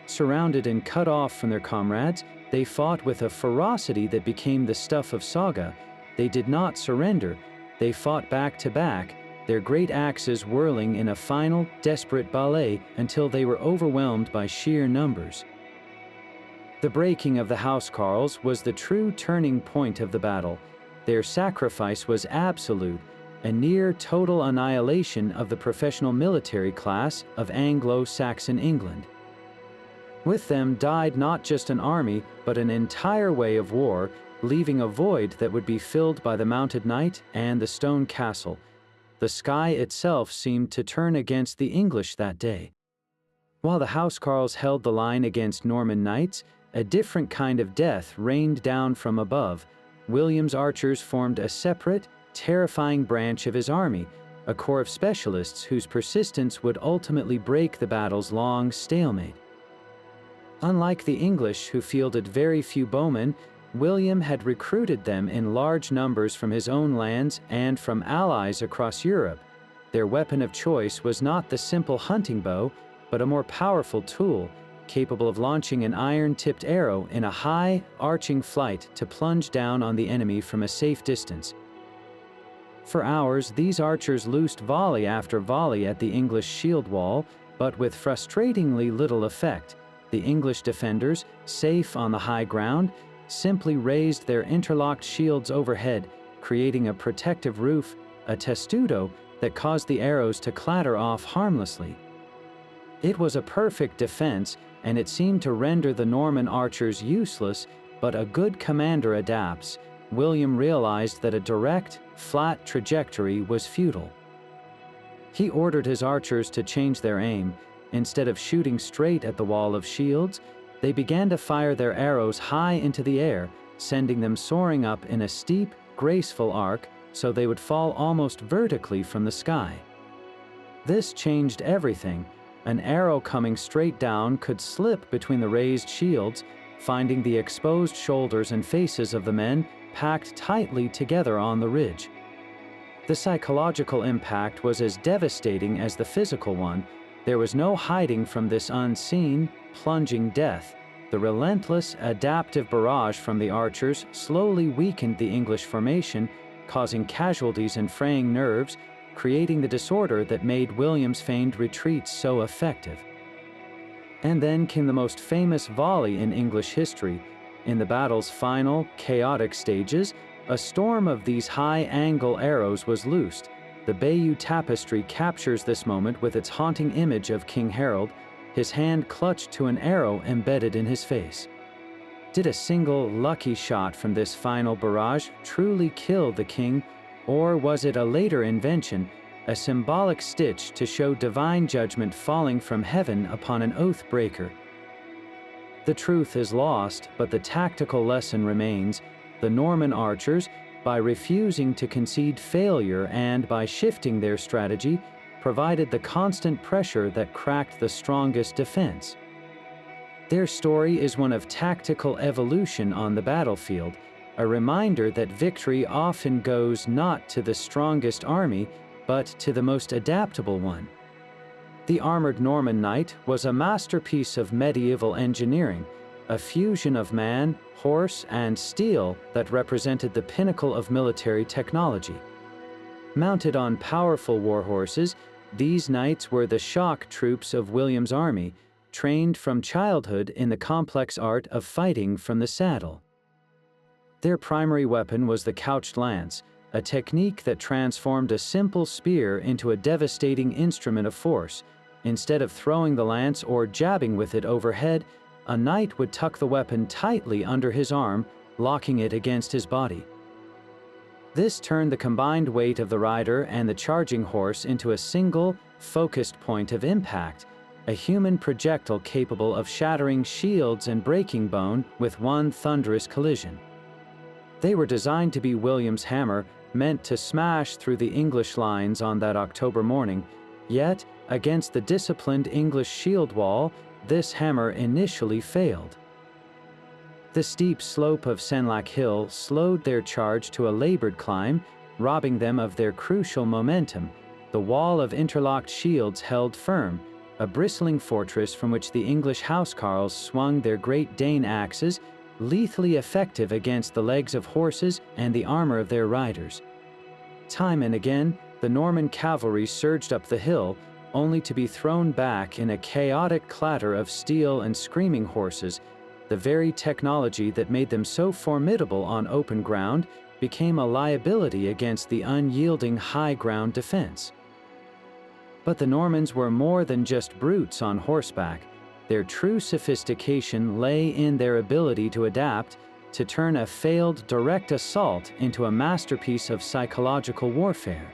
Surrounded and cut off from their comrades, they fought with a ferocity that became the stuff of saga. They did not surrender. They fought back to back, their great axes whirling in a final, desperate ballet until they were overwhelmed by sheer numbers. The breaking of the housecarls was the true turning point of the battle. Their sacrifice was absolute, a near total annihilation of the professional military class of Anglo-Saxon England. With them died not just an army, but an entire way of war, leaving a void that would be filled by the mounted knight and the stone castle. The sky itself seemed to turn against the English that day. While the housecarls held the line against Norman knights, a different kind of death rained down from above. William's archers formed a separate, terrifying branch of his army, a corps of specialists whose persistence would ultimately break the battle's long stalemate. Unlike the English, who fielded very few bowmen, William had recruited them in large numbers from his own lands and from allies across Europe. Their weapon of choice was not the simple hunting bow, but a more powerful tool, capable of launching an iron-tipped arrow in a high, arching flight to plunge down on the enemy from a safe distance. For hours, these archers loosed volley after volley at the English shield wall, but with frustratingly little effect. The English defenders, safe on the high ground, simply raised their interlocked shields overhead, creating a protective roof, a testudo, that caused the arrows to clatter off harmlessly. It was a perfect defense, and it seemed to render the Norman archers useless, but a good commander adapts. William realized that a direct, flat trajectory was futile. He ordered his archers to change their aim. Instead of shooting straight at the wall of shields, they began to fire their arrows high into the air, sending them soaring up in a steep, graceful arc so they would fall almost vertically from the sky. This changed everything. An arrow coming straight down could slip between the raised shields, finding the exposed shoulders and faces of the men packed tightly together on the ridge. The psychological impact was as devastating as the physical one. There was no hiding from this unseen, plunging death. The relentless, adaptive barrage from the archers slowly weakened the English formation, causing casualties and fraying nerves, creating the disorder that made William's feigned retreats so effective. And then came the most famous volley in English history. In the battle's final, chaotic stages, a storm of these high-angle arrows was loosed. The Bayeux Tapestry captures this moment with its haunting image of King Harold, his hand clutched to an arrow embedded in his face. Did a single lucky shot from this final barrage truly kill the king, or was it a later invention, a symbolic stitch to show divine judgment falling from heaven upon an oath breaker? The truth is lost, but the tactical lesson remains. The Norman archers, by refusing to concede failure and by shifting their strategy, provided the constant pressure that cracked the strongest defense. Their story is one of tactical evolution on the battlefield, a reminder that victory often goes not to the strongest army, but to the most adaptable one. The armored Norman knight was a masterpiece of medieval engineering, a fusion of man, horse, and steel that represented the pinnacle of military technology. Mounted on powerful war horses, these knights were the shock troops of William's army, trained from childhood in the complex art of fighting from the saddle. Their primary weapon was the couched lance, a technique that transformed a simple spear into a devastating instrument of force. Instead of throwing the lance or jabbing with it overhead, a knight would tuck the weapon tightly under his arm, locking it against his body. This turned the combined weight of the rider and the charging horse into a single, focused point of impact, a human projectile capable of shattering shields and breaking bone with one thunderous collision. They were designed to be William's hammer, meant to smash through the English lines on that October morning, yet, against the disciplined English shield wall, this hammer initially failed. The steep slope of Senlac Hill slowed their charge to a labored climb, robbing them of their crucial momentum. The wall of interlocked shields held firm, a bristling fortress from which the English housecarls swung their Great Dane axes, lethally effective against the legs of horses and the armor of their riders. Time and again, the Norman cavalry surged up the hill, only to be thrown back in a chaotic clatter of steel and screaming horses. The very technology that made them so formidable on open ground became a liability against the unyielding high ground defense. But the Normans were more than just brutes on horseback. Their true sophistication lay in their ability to adapt, to turn a failed direct assault into a masterpiece of psychological warfare.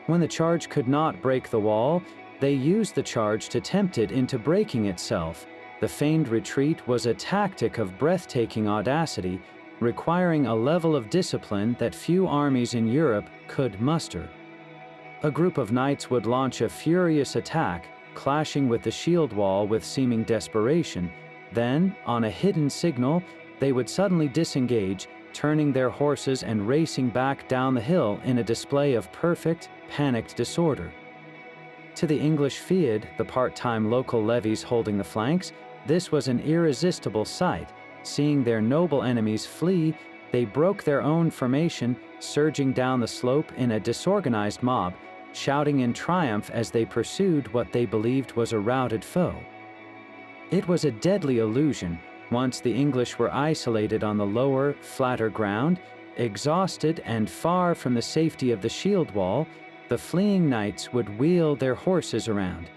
When the charge could not break the wall, they used the charge to tempt it into breaking itself. The feigned retreat was a tactic of breathtaking audacity, requiring a level of discipline that few armies in Europe could muster. A group of knights would launch a furious attack, clashing with the shield wall with seeming desperation. Then, on a hidden signal, they would suddenly disengage, turning their horses and racing back down the hill in a display of perfect, panicked disorder. To the English Field, the part-time local levies holding the flanks, this was an irresistible sight. Seeing their noble enemies flee, they broke their own formation, surging down the slope in a disorganized mob, shouting in triumph as they pursued what they believed was a routed foe. It was a deadly illusion. Once the English were isolated on the lower, flatter ground, exhausted and far from the safety of the shield wall, the fleeing knights would wheel their horses around.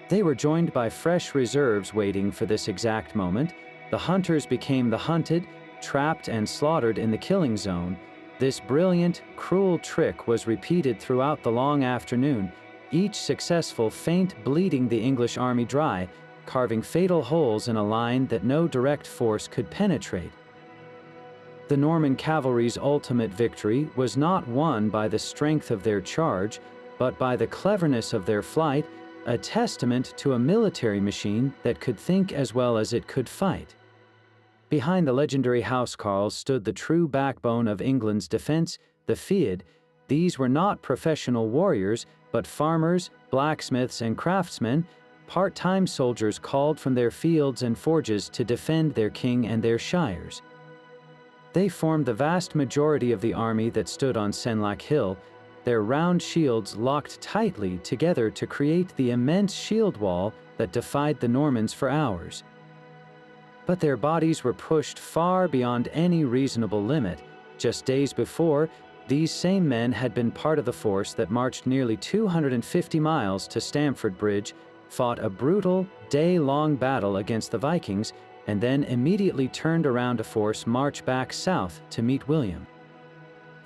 They were joined by fresh reserves waiting for this exact moment. The hunters became the hunted, trapped and slaughtered in the killing zone. This brilliant, cruel trick was repeated throughout the long afternoon, each successful feint bleeding the English army dry, carving fatal holes in a line that no direct force could penetrate. The Norman cavalry's ultimate victory was not won by the strength of their charge, but by the cleverness of their flight a testament to a military machine that could think as well as it could fight. Behind the legendary housecarls stood the true backbone of England's defense, the Fyrd. These were not professional warriors, but farmers, blacksmiths, and craftsmen, part-time soldiers called from their fields and forges to defend their king and their shires. They formed the vast majority of the army that stood on Senlac Hill, their round shields locked tightly together to create the immense shield wall that defied the Normans for hours. But their bodies were pushed far beyond any reasonable limit. Just days before, these same men had been part of the force that marched nearly 250 miles to Stamford Bridge, fought a brutal, day-long battle against the Vikings, and then immediately turned around to force march back south to meet William.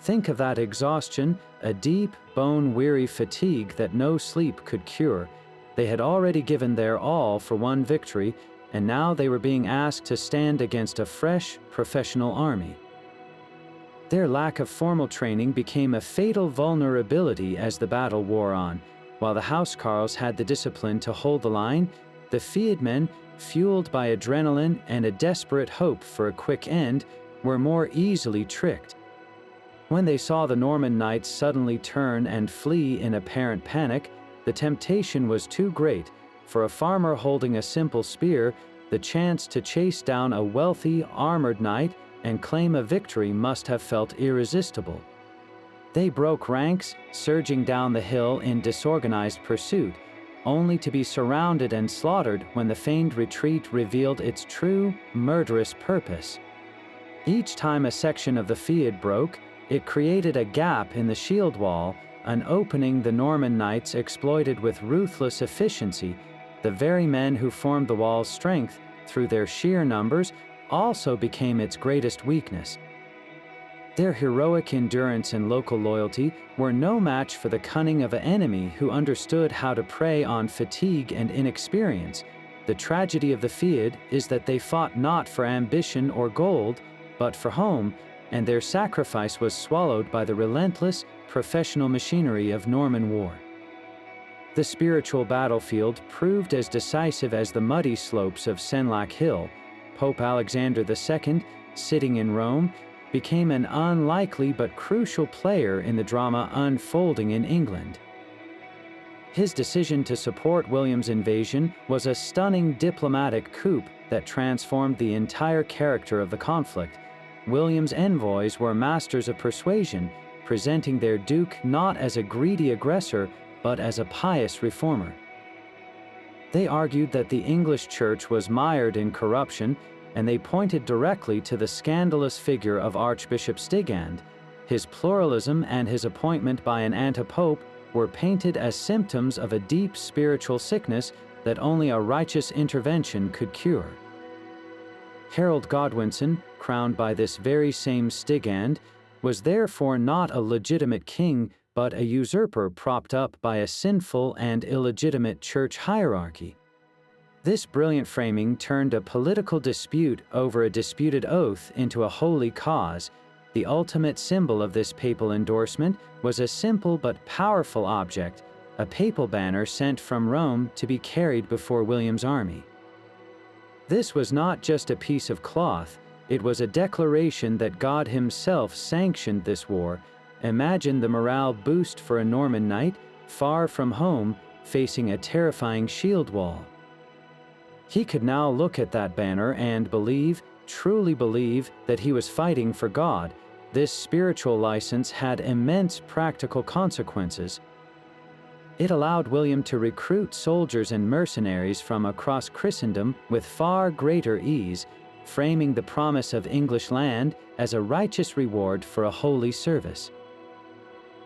Think of that exhaustion, a deep, bone-weary fatigue that no sleep could cure. They had already given their all for one victory, and now they were being asked to stand against a fresh, professional army. Their lack of formal training became a fatal vulnerability as the battle wore on. While the housecarls had the discipline to hold the line, the Fyrd men, fueled by adrenaline and a desperate hope for a quick end, were more easily tricked. When they saw the Norman knights suddenly turn and flee in apparent panic, the temptation was too great. For a farmer holding a simple spear, the chance to chase down a wealthy, armored knight and claim a victory must have felt irresistible. They broke ranks, surging down the hill in disorganized pursuit, only to be surrounded and slaughtered when the feigned retreat revealed its true, murderous purpose. Each time a section of the Fyrd broke, it created a gap in the shield wall, an opening the Norman knights exploited with ruthless efficiency. The very men who formed the wall's strength, through their sheer numbers, also became its greatest weakness. Their heroic endurance and local loyalty were no match for the cunning of an enemy who understood how to prey on fatigue and inexperience. The tragedy of the Fyrd is that they fought not for ambition or gold, but for home, and their sacrifice was swallowed by the relentless, professional machinery of Norman war. The spiritual battlefield proved as decisive as the muddy slopes of Senlac Hill. Pope Alexander II, sitting in Rome, became an unlikely but crucial player in the drama unfolding in England. His decision to support William's invasion was a stunning diplomatic coup that transformed the entire character of the conflict. William's envoys were masters of persuasion, presenting their duke not as a greedy aggressor, but as a pious reformer. They argued that the English church was mired in corruption, and they pointed directly to the scandalous figure of Archbishop Stigand. His pluralism and his appointment by an antipope were painted as symptoms of a deep spiritual sickness that only a righteous intervention could cure. Harold Godwinson, crowned by this very same Stigand, was therefore not a legitimate king, but a usurper propped up by a sinful and illegitimate church hierarchy. This brilliant framing turned a political dispute over a disputed oath into a holy cause. The ultimate symbol of this papal endorsement was a simple but powerful object, a papal banner sent from Rome to be carried before William's army. This was not just a piece of cloth, it was a declaration that God himself sanctioned this war. Imagine the morale boost for a Norman knight, far from home, facing a terrifying shield wall. He could now look at that banner and believe, truly believe, that he was fighting for God. This spiritual license had immense practical consequences. It allowed William to recruit soldiers and mercenaries from across Christendom with far greater ease, framing the promise of English land as a righteous reward for a holy service.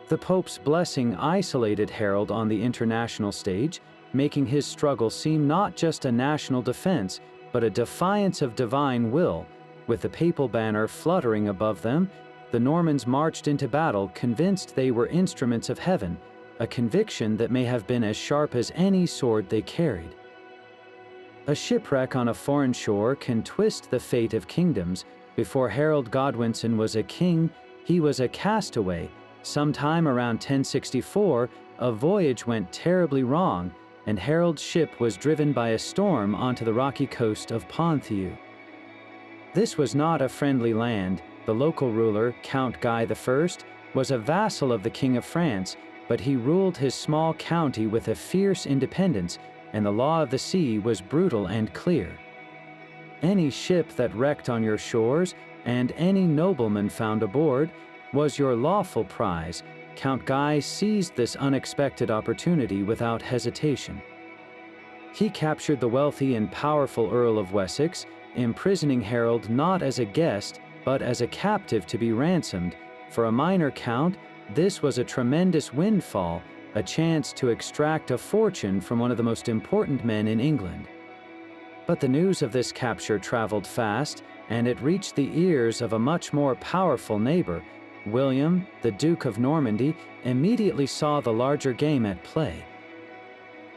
The Pope's blessing isolated Harold on the international stage, making his struggle seem not just a national defense, but a defiance of divine will. With the papal banner fluttering above them, the Normans marched into battle convinced they were instruments of heaven, a conviction that may have been as sharp as any sword they carried. A shipwreck on a foreign shore can twist the fate of kingdoms. Before Harold Godwinson was a king, he was a castaway. Sometime around 1064, a voyage went terribly wrong, and Harold's ship was driven by a storm onto the rocky coast of Ponthieu. This was not a friendly land. The local ruler, Count Guy I, was a vassal of the King of France, but he ruled his small county with a fierce independence, and the law of the sea was brutal and clear. Any ship that wrecked on your shores, and any nobleman found aboard, was your lawful prize. Count Guy seized this unexpected opportunity without hesitation. He captured the wealthy and powerful Earl of Wessex, imprisoning Harold not as a guest, but as a captive to be ransomed. For a minor count, this was a tremendous windfall, a chance to extract a fortune from one of the most important men in England. But the news of this capture traveled fast, and it reached the ears of a much more powerful neighbor. William, the Duke of Normandy, immediately saw the larger game at play.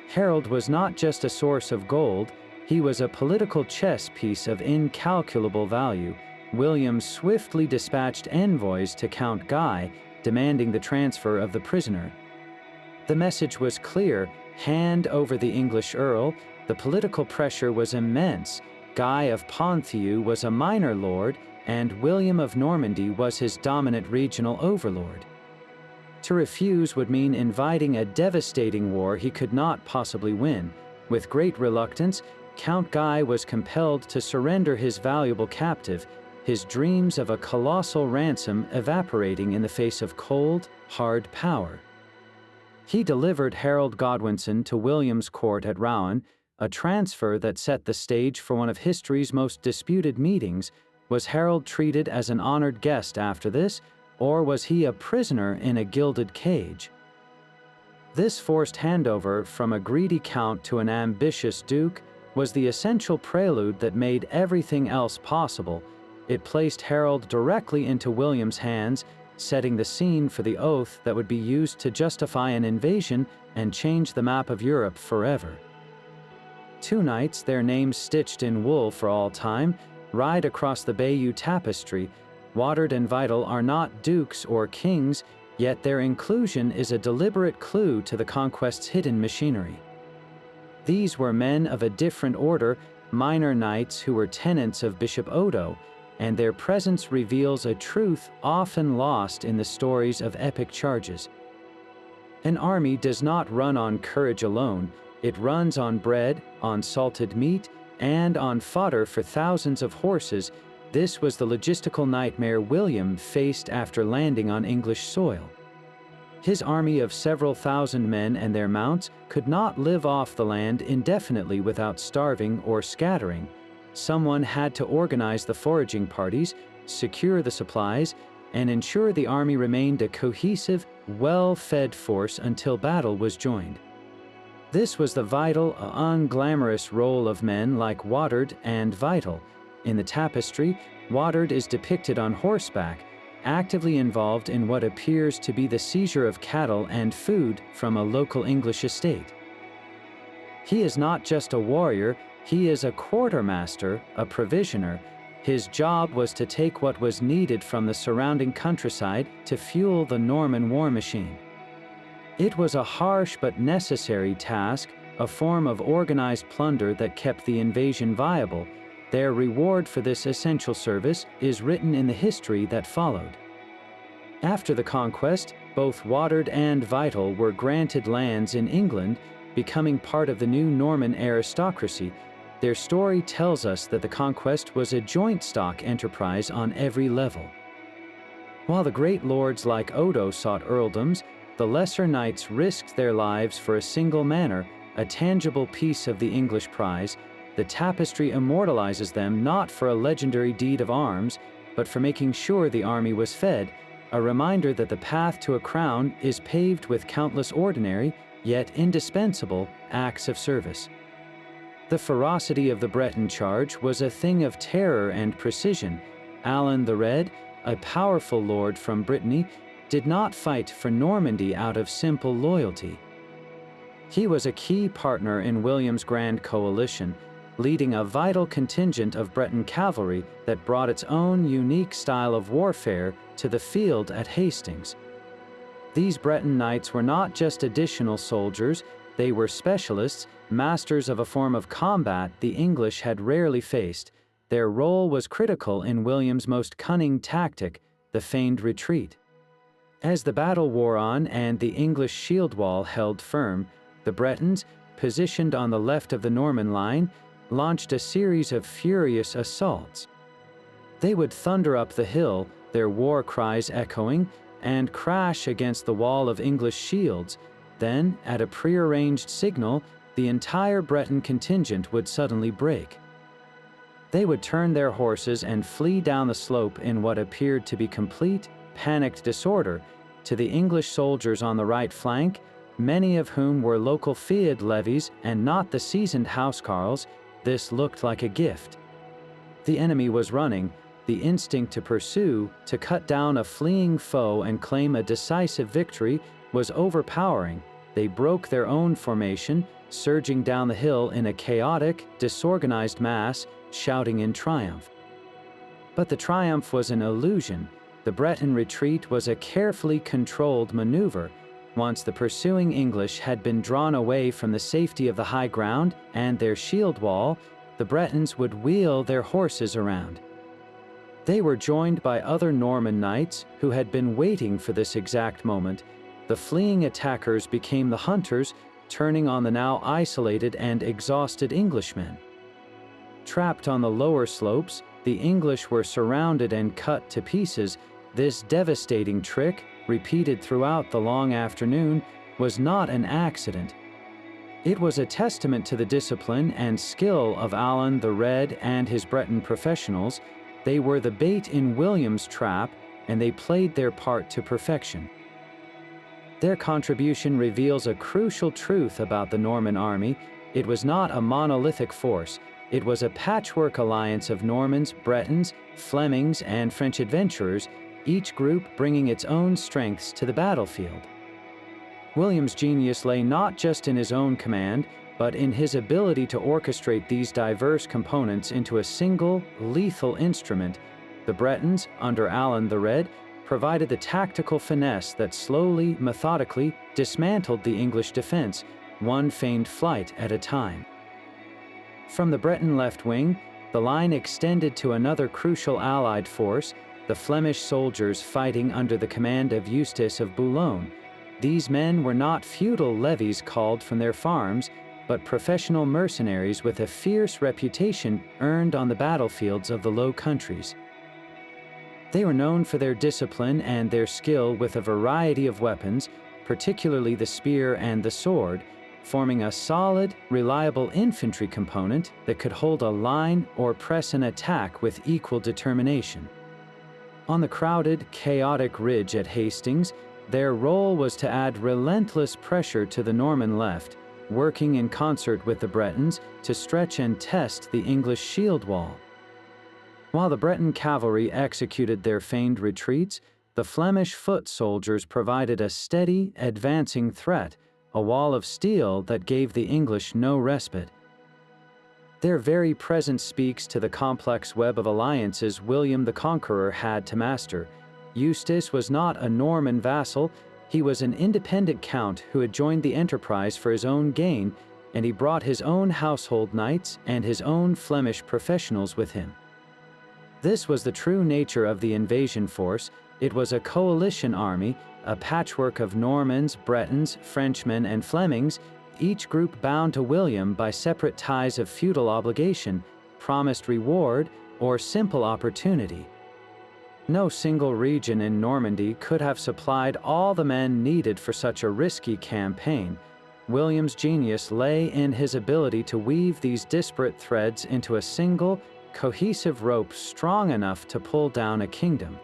Harold was not just a source of gold, he was a political chess piece of incalculable value. William swiftly dispatched envoys to Count Guy, demanding the transfer of the prisoner. The message was clear: hand over the English earl. The political pressure was immense. Guy of Ponthieu was a minor lord, and William of Normandy was his dominant regional overlord. To refuse would mean inviting a devastating war he could not possibly win. With great reluctance, Count Guy was compelled to surrender his valuable captive, his dreams of a colossal ransom evaporating in the face of cold, hard power. He delivered Harold Godwinson to William's court at Rouen, a transfer that set the stage for one of history's most disputed meetings. Was Harold treated as an honored guest after this, or was he a prisoner in a gilded cage? This forced handover from a greedy count to an ambitious duke was the essential prelude that made everything else possible. It placed Harold directly into William's hands, setting the scene for the oath that would be used to justify an invasion and change the map of Europe forever. Two knights, their names stitched in wool for all time, ride across the Bayeux Tapestry. Watered and Vital are not dukes or kings, yet their inclusion is a deliberate clue to the Conquest's hidden machinery. These were men of a different order, minor knights who were tenants of Bishop Odo, and their presence reveals a truth often lost in the stories of epic charges. An army does not run on courage alone. It runs on bread, on salted meat, and on fodder for thousands of horses. This was the logistical nightmare William faced after landing on English soil. His army of several thousand men and their mounts could not live off the land indefinitely without starving or scattering. Someone had to organize the foraging parties, secure the supplies, and ensure the army remained a cohesive, well-fed force until battle was joined. This was the vital, unglamorous role of men like Watered and Vital. In the tapestry, Watered is depicted on horseback, actively involved in what appears to be the seizure of cattle and food from a local English estate. He is not just a warrior, he is a quartermaster, a provisioner. His job was to take what was needed from the surrounding countryside to fuel the Norman war machine. It was a harsh but necessary task, a form of organized plunder that kept the invasion viable. Their reward for this essential service is written in the history that followed. After the conquest, both Watered and Vital were granted lands in England, becoming part of the new Norman aristocracy. Their story tells us that the conquest was a joint stock enterprise on every level. While the great lords like Odo sought earldoms, the lesser knights risked their lives for a single manor, a tangible piece of the English prize. The tapestry immortalizes them not for a legendary deed of arms, but for making sure the army was fed, a reminder that the path to a crown is paved with countless ordinary, yet indispensable, acts of service. The ferocity of the Breton charge was a thing of terror and precision. Alan the Red, a powerful lord from Brittany, did not fight for Normandy out of simple loyalty. He was a key partner in William's grand coalition, leading a vital contingent of Breton cavalry that brought its own unique style of warfare to the field at Hastings. These Breton knights were not just additional soldiers, They were specialists, masters of a form of combat the English had rarely faced. Their role was critical in William's most cunning tactic, the feigned retreat. As the battle wore on and the English shield wall held firm, the Bretons, positioned on the left of the Norman line, launched a series of furious assaults. They would thunder up the hill, their war cries echoing, and crash against the wall of English shields. Then, at a prearranged signal, the entire Breton contingent would suddenly break. They would turn their horses and flee down the slope in what appeared to be complete, panicked disorder. To the English soldiers on the right flank, many of whom were local feud levies and not the seasoned housecarls, this looked like a gift. The enemy was running. The instinct to pursue, to cut down a fleeing foe and claim a decisive victory, was overpowering. They broke their own formation, surging down the hill in a chaotic, disorganized mass, shouting in triumph. But the triumph was an illusion. The Breton retreat was a carefully controlled maneuver. Once the pursuing English had been drawn away from the safety of the high ground and their shield wall, the Bretons would wheel their horses around. They were joined by other Norman knights who had been waiting for this exact moment. The fleeing attackers became the hunters, turning on the now isolated and exhausted Englishmen. Trapped on the lower slopes, the English were surrounded and cut to pieces. This devastating trick, repeated throughout the long afternoon, was not an accident. It was a testament to the discipline and skill of Alan the Red and his Breton professionals. They were the bait in William's trap, and they played their part to perfection. Their contribution reveals a crucial truth about the Norman army. It was not a monolithic force. It was a patchwork alliance of Normans, Bretons, Flemings, and French adventurers, each group bringing its own strengths to the battlefield. William's genius lay not just in his own command, but in his ability to orchestrate these diverse components into a single, lethal instrument. The Bretons, under Alan the Red, provided the tactical finesse that slowly, methodically dismantled the English defense, one feigned flight at a time. From the Breton left wing, the line extended to another crucial allied force, the Flemish soldiers fighting under the command of Eustace of Boulogne. These men were not feudal levies called from their farms, but professional mercenaries with a fierce reputation earned on the battlefields of the Low Countries. They were known for their discipline and their skill with a variety of weapons, particularly the spear and the sword, forming a solid, reliable infantry component that could hold a line or press an attack with equal determination. On the crowded, chaotic ridge at Hastings, their role was to add relentless pressure to the Norman left, working in concert with the Bretons to stretch and test the English shield wall. While the Breton cavalry executed their feigned retreats, the Flemish foot soldiers provided a steady, advancing threat, a wall of steel that gave the English no respite. Their very presence speaks to the complex web of alliances William the Conqueror had to master. Eustace was not a Norman vassal. He was an independent count who had joined the enterprise for his own gain, and he brought his own household knights and his own Flemish professionals with him. This was the true nature of the invasion force. It was a coalition army, a patchwork of Normans, Bretons, Frenchmen, and Flemings, each group bound to William by separate ties of feudal obligation, promised reward, or simple opportunity. No single region in Normandy could have supplied all the men needed for such a risky campaign. William's genius lay in his ability to weave these disparate threads into a single, cohesive rope strong enough to pull down a kingdom.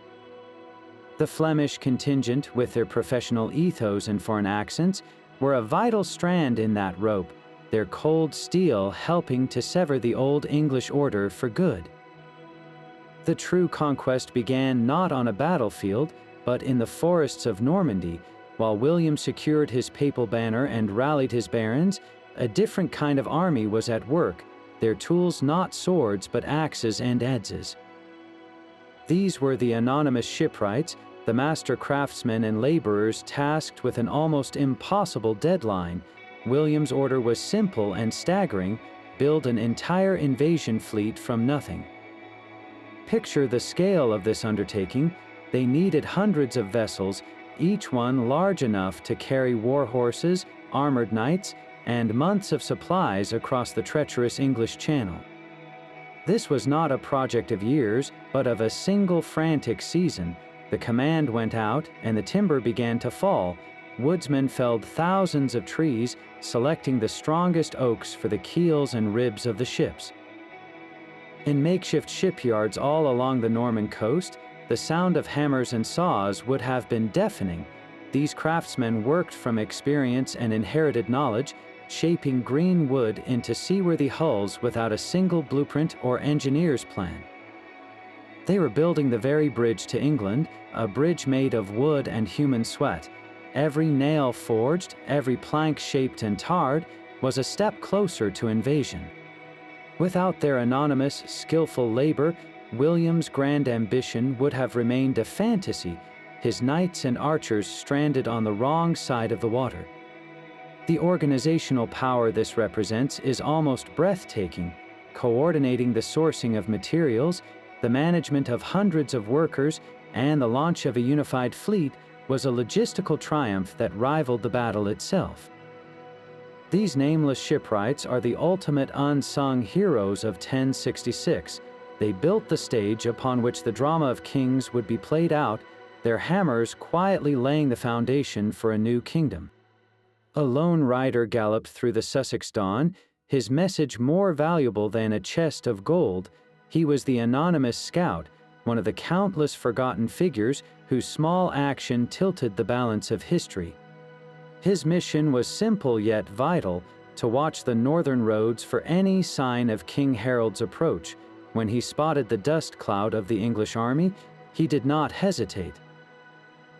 The Flemish contingent, with their professional ethos and foreign accents, were a vital strand in that rope, their cold steel helping to sever the old English order for good. The true conquest began not on a battlefield, but in the forests of Normandy. While William secured his papal banner and rallied his barons, a different kind of army was at work, their tools not swords but axes and adzes. These were the anonymous shipwrights, the master craftsmen and laborers tasked with an almost impossible deadline. William's order was simple and staggering: build an entire invasion fleet from nothing. Picture the scale of this undertaking. They needed hundreds of vessels, each one large enough to carry war horses, armored knights, and months of supplies across the treacherous English Channel. This was not a project of years, but of a single frantic season. The command went out, and the timber began to fall. Woodsmen felled thousands of trees, selecting the strongest oaks for the keels and ribs of the ships. In makeshift shipyards all along the Norman coast, the sound of hammers and saws would have been deafening. These craftsmen worked from experience and inherited knowledge, shaping green wood into seaworthy hulls without a single blueprint or engineer's plan. They were building the very bridge to England, a bridge made of wood and human sweat. Every nail forged, every plank shaped and tarred, was a step closer to invasion. Without their anonymous, skillful labor, William's grand ambition would have remained a fantasy, his knights and archers stranded on the wrong side of the water. The organizational power this represents is almost breathtaking, coordinating the sourcing of materials, the management of hundreds of workers, and the launch of a unified fleet was a logistical triumph that rivaled the battle itself. These nameless shipwrights are the ultimate unsung heroes of 1066. They built the stage upon which the drama of kings would be played out, their hammers quietly laying the foundation for a new kingdom. A lone rider galloped through the Sussex dawn, his message more valuable than a chest of gold. He was the anonymous scout, one of the countless forgotten figures whose small action tilted the balance of history. His mission was simple yet vital: to watch the northern roads for any sign of King Harold's approach. When he spotted the dust cloud of the English army, he did not hesitate.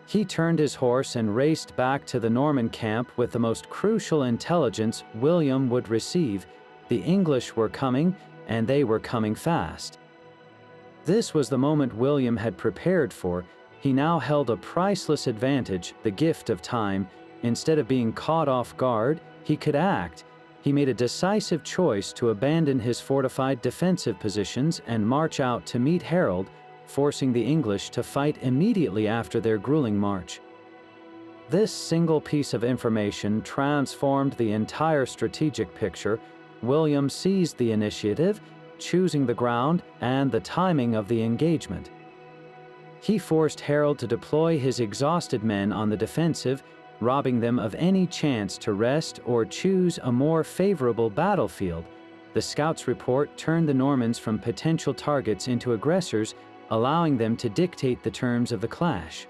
He turned his horse and raced back to the Norman camp with the most crucial intelligence William would receive: the English were coming, and they were coming fast. This was the moment William had prepared for. He now held a priceless advantage, the gift of time. Instead of being caught off guard, he could act. He made a decisive choice to abandon his fortified defensive positions and march out to meet Harold, forcing the English to fight immediately after their grueling march. This single piece of information transformed the entire strategic picture. William seized the initiative, choosing the ground and the timing of the engagement. He forced Harold to deploy his exhausted men on the defensive, robbing them of any chance to rest or choose a more favorable battlefield. The scouts' report turned the Normans from potential targets into aggressors, allowing them to dictate the terms of the clash.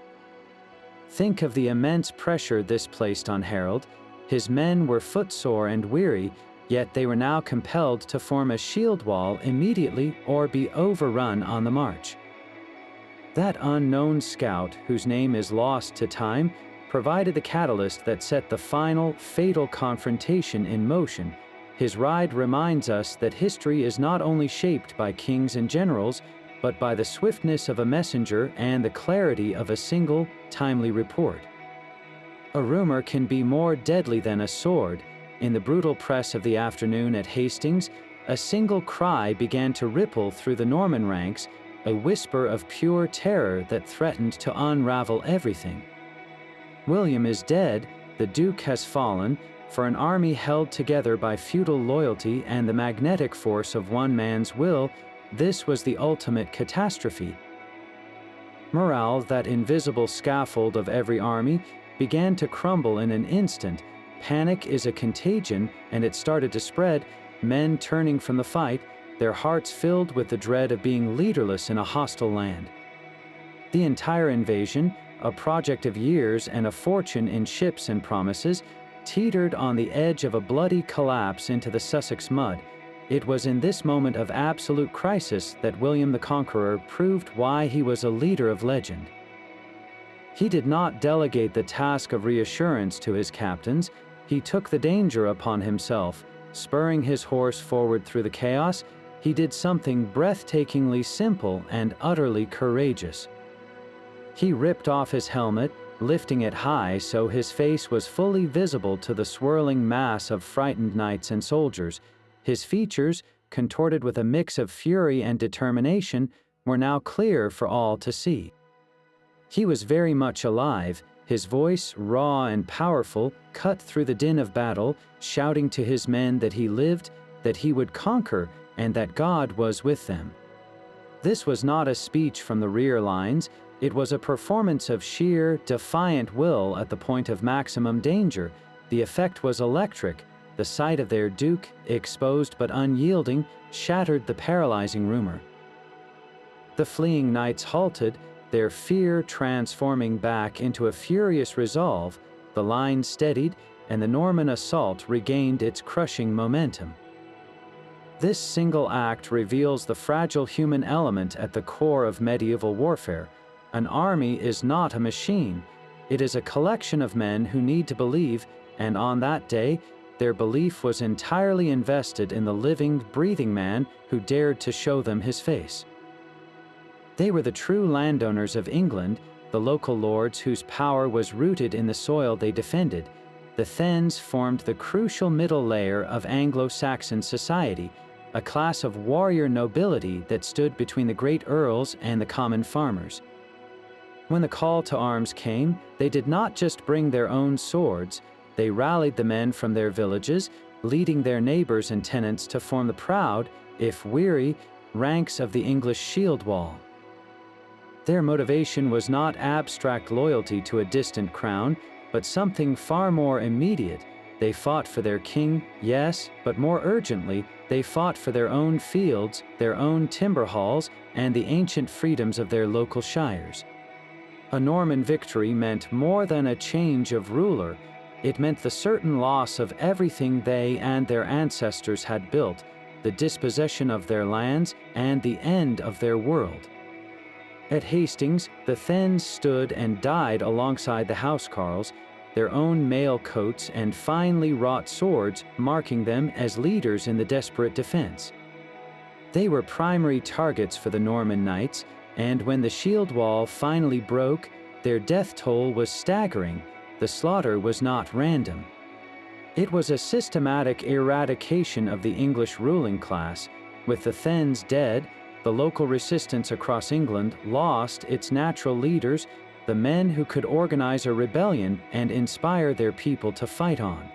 Think of the immense pressure this placed on Harold. His men were footsore and weary, yet they were now compelled to form a shield wall immediately or be overrun on the march. That unknown scout, whose name is lost to time, provided the catalyst that set the final, fatal confrontation in motion. His ride reminds us that history is not only shaped by kings and generals, but by the swiftness of a messenger and the clarity of a single, timely report. A rumor can be more deadly than a sword. In the brutal press of the afternoon at Hastings, a single cry began to ripple through the Norman ranks, a whisper of pure terror that threatened to unravel everything. William is dead, the Duke has fallen. For an army held together by feudal loyalty and the magnetic force of one man's will, this was the ultimate catastrophe. Morale, that invisible scaffold of every army, began to crumble in an instant. Panic is a contagion, and it started to spread, men turning from the fight, their hearts filled with the dread of being leaderless in a hostile land. The entire invasion, a project of years and a fortune in ships and promises, teetered on the edge of a bloody collapse into the Sussex mud. It was in this moment of absolute crisis that William the Conqueror proved why he was a leader of legend. He did not delegate the task of reassurance to his captains. He took the danger upon himself. Spurring his horse forward through the chaos, he did something breathtakingly simple and utterly courageous. He ripped off his helmet, lifting it high so his face was fully visible to the swirling mass of frightened knights and soldiers. His features, contorted with a mix of fury and determination, were now clear for all to see. He was very much alive, his voice, raw and powerful, cut through the din of battle, shouting to his men that he lived, that he would conquer, and that God was with them. This was not a speech from the rear lines, it was a performance of sheer, defiant will at the point of maximum danger. The effect was electric. The sight of their duke, exposed but unyielding, shattered the paralyzing rumor. The fleeing knights halted, their fear transforming back into a furious resolve. The line steadied, and the Norman assault regained its crushing momentum. This single act reveals the fragile human element at the core of medieval warfare. An army is not a machine. It is a collection of men who need to believe, and on that day, their belief was entirely invested in the living, breathing man who dared to show them his face. They were the true landowners of England, the local lords whose power was rooted in the soil they defended. The Thens formed the crucial middle layer of Anglo-Saxon society, a class of warrior nobility that stood between the great earls and the common farmers. When the call to arms came, they did not just bring their own swords, they rallied the men from their villages, leading their neighbors and tenants to form the proud, if weary, ranks of the English shield wall. Their motivation was not abstract loyalty to a distant crown, but something far more immediate. They fought for their king, yes, but more urgently, they fought for their own fields, their own timber halls, and the ancient freedoms of their local shires. A Norman victory meant more than a change of ruler. It meant the certain loss of everything they and their ancestors had built, the dispossession of their lands, and the end of their world. At Hastings, the Thens stood and died alongside the housecarls, their own mail coats and finely wrought swords marking them as leaders in the desperate defense. They were primary targets for the Norman knights, and when the shield wall finally broke, their death toll was staggering. The slaughter was not random. It was a systematic eradication of the English ruling class. With the Thens dead, the local resistance across England lost its natural leaders, the men who could organize a rebellion and inspire their people to fight on.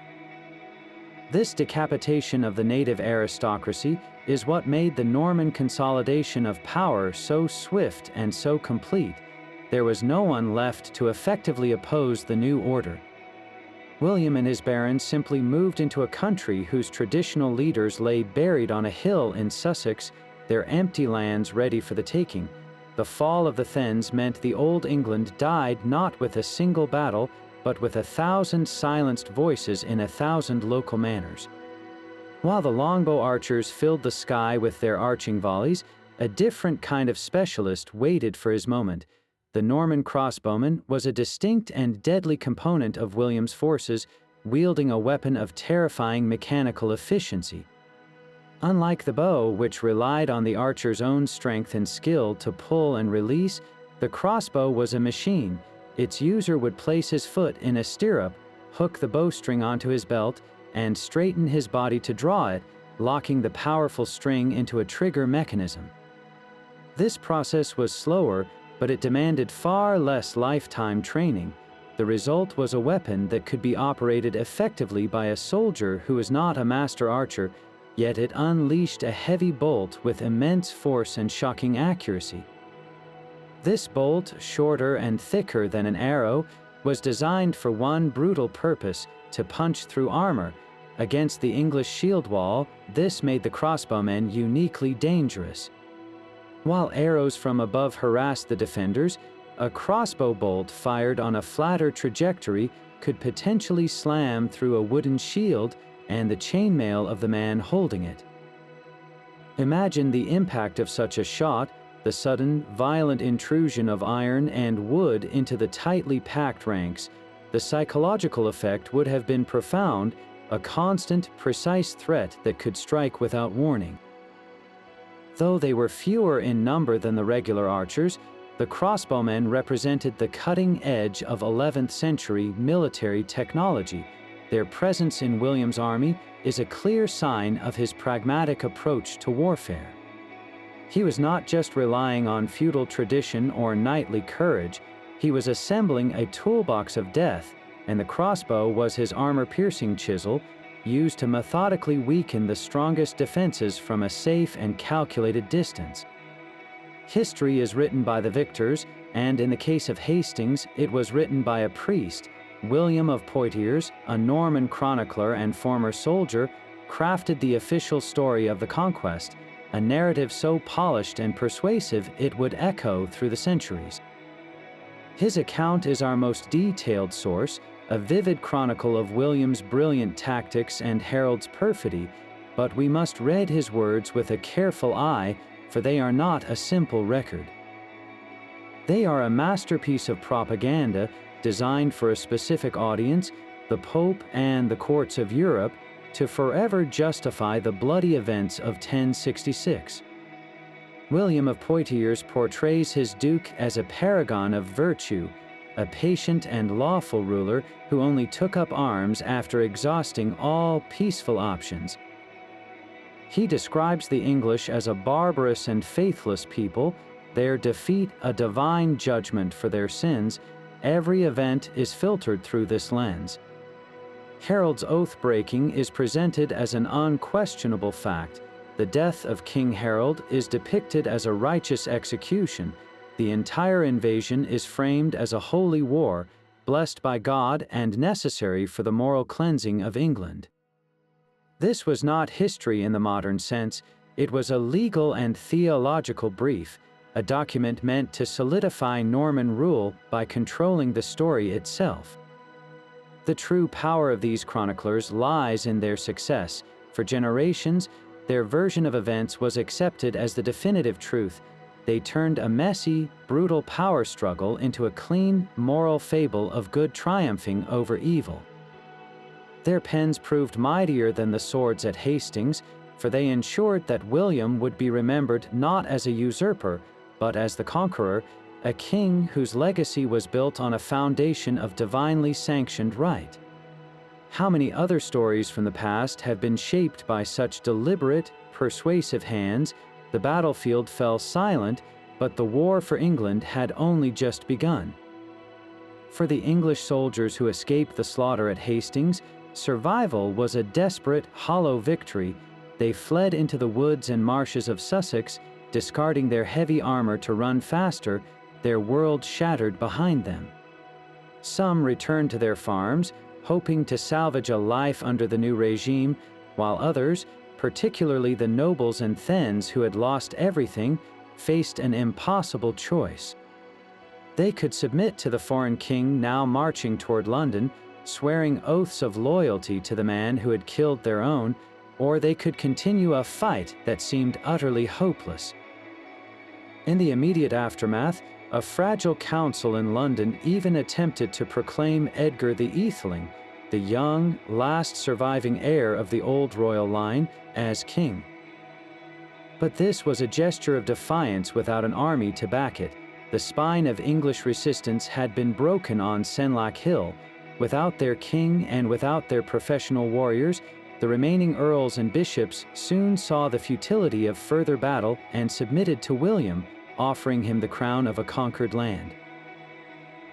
This decapitation of the native aristocracy is what made the Norman consolidation of power so swift and so complete. There was no one left to effectively oppose the new order. William and his barons simply moved into a country whose traditional leaders lay buried on a hill in Sussex, their empty lands ready for the taking. The fall of the Thens meant the Old England died not with a single battle, but with 1,000 silenced voices in 1,000 local manors. While the longbow archers filled the sky with their arching volleys, a different kind of specialist waited for his moment. The Norman crossbowman was a distinct and deadly component of William's forces, wielding a weapon of terrifying mechanical efficiency. Unlike the bow, which relied on the archer's own strength and skill to pull and release, the crossbow was a machine. Its user would place his foot in a stirrup, hook the bowstring onto his belt, and straighten his body to draw it, locking the powerful string into a trigger mechanism. This process was slower, but it demanded far less lifetime training. The result was a weapon that could be operated effectively by a soldier who was not a master archer, yet it unleashed a heavy bolt with immense force and shocking accuracy. This bolt, shorter and thicker than an arrow, was designed for one brutal purpose: to punch through armor. Against the English shield wall, this made the crossbowmen uniquely dangerous. While arrows from above harassed the defenders, a crossbow bolt fired on a flatter trajectory could potentially slam through a wooden shield and the chainmail of the man holding it. Imagine the impact of such a shot, the sudden, violent intrusion of iron and wood into the tightly packed ranks. The psychological effect would have been profound, a constant, precise threat that could strike without warning. Though they were fewer in number than the regular archers, The crossbowmen represented the cutting edge of 11th century military technology. Their presence in William's army is a clear sign of his pragmatic approach to warfare. He was not just relying on feudal tradition or knightly courage, he was assembling a toolbox of death, and the crossbow was his armor-piercing chisel, used to methodically weaken the strongest defenses from a safe and calculated distance. History is written by the victors, and in the case of Hastings, it was written by a priest. William of Poitiers, a Norman chronicler and former soldier, crafted the official story of the conquest, a narrative so polished and persuasive it would echo through the centuries. His account is our most detailed source, a vivid chronicle of William's brilliant tactics and Harold's perfidy, but we must read his words with a careful eye, for they are not a simple record. They are a masterpiece of propaganda designed for a specific audience, the Pope and the courts of Europe, to forever justify the bloody events of 1066. William of Poitiers portrays his duke as a paragon of virtue, a patient and lawful ruler who only took up arms after exhausting all peaceful options. He describes the English as a barbarous and faithless people, their defeat a divine judgment for their sins. Every event is filtered through this lens. Harold's oath-breaking is presented as an unquestionable fact. The death of King Harold is depicted as a righteous execution. The entire invasion is framed as a holy war, blessed by God and necessary for the moral cleansing of England. This was not history in the modern sense, it was a legal and theological brief, a document meant to solidify Norman rule by controlling the story itself. The true power of these chroniclers lies in their success. For generations, their version of events was accepted as the definitive truth. They turned a messy, brutal power struggle into a clean, moral fable of good triumphing over evil. Their pens proved mightier than the swords at Hastings, for they ensured that William would be remembered not as a usurper, but as the conqueror, a king whose legacy was built on a foundation of divinely sanctioned right. How many other stories from the past have been shaped by such deliberate, persuasive hands? The battlefield fell silent, but the war for England had only just begun. For the English soldiers who escaped the slaughter at Hastings, survival was a desperate, hollow victory. They fled into the woods and marshes of Sussex, discarding their heavy armor to run faster, their world shattered behind them. Some returned to their farms, hoping to salvage a life under the new regime, while others, particularly the nobles and thanes who had lost everything, faced an impossible choice. They could submit to the foreign king now marching toward London, swearing oaths of loyalty to the man who had killed their own, or they could continue a fight that seemed utterly hopeless. In the immediate aftermath, a fragile council in London even attempted to proclaim Edgar the Atheling, the young, last surviving heir of the old royal line, as king. But this was a gesture of defiance without an army to back it. The spine of English resistance had been broken on Senlac Hill. Without their king and without their professional warriors, the remaining earls and bishops soon saw the futility of further battle and submitted to William, offering him the crown of a conquered land.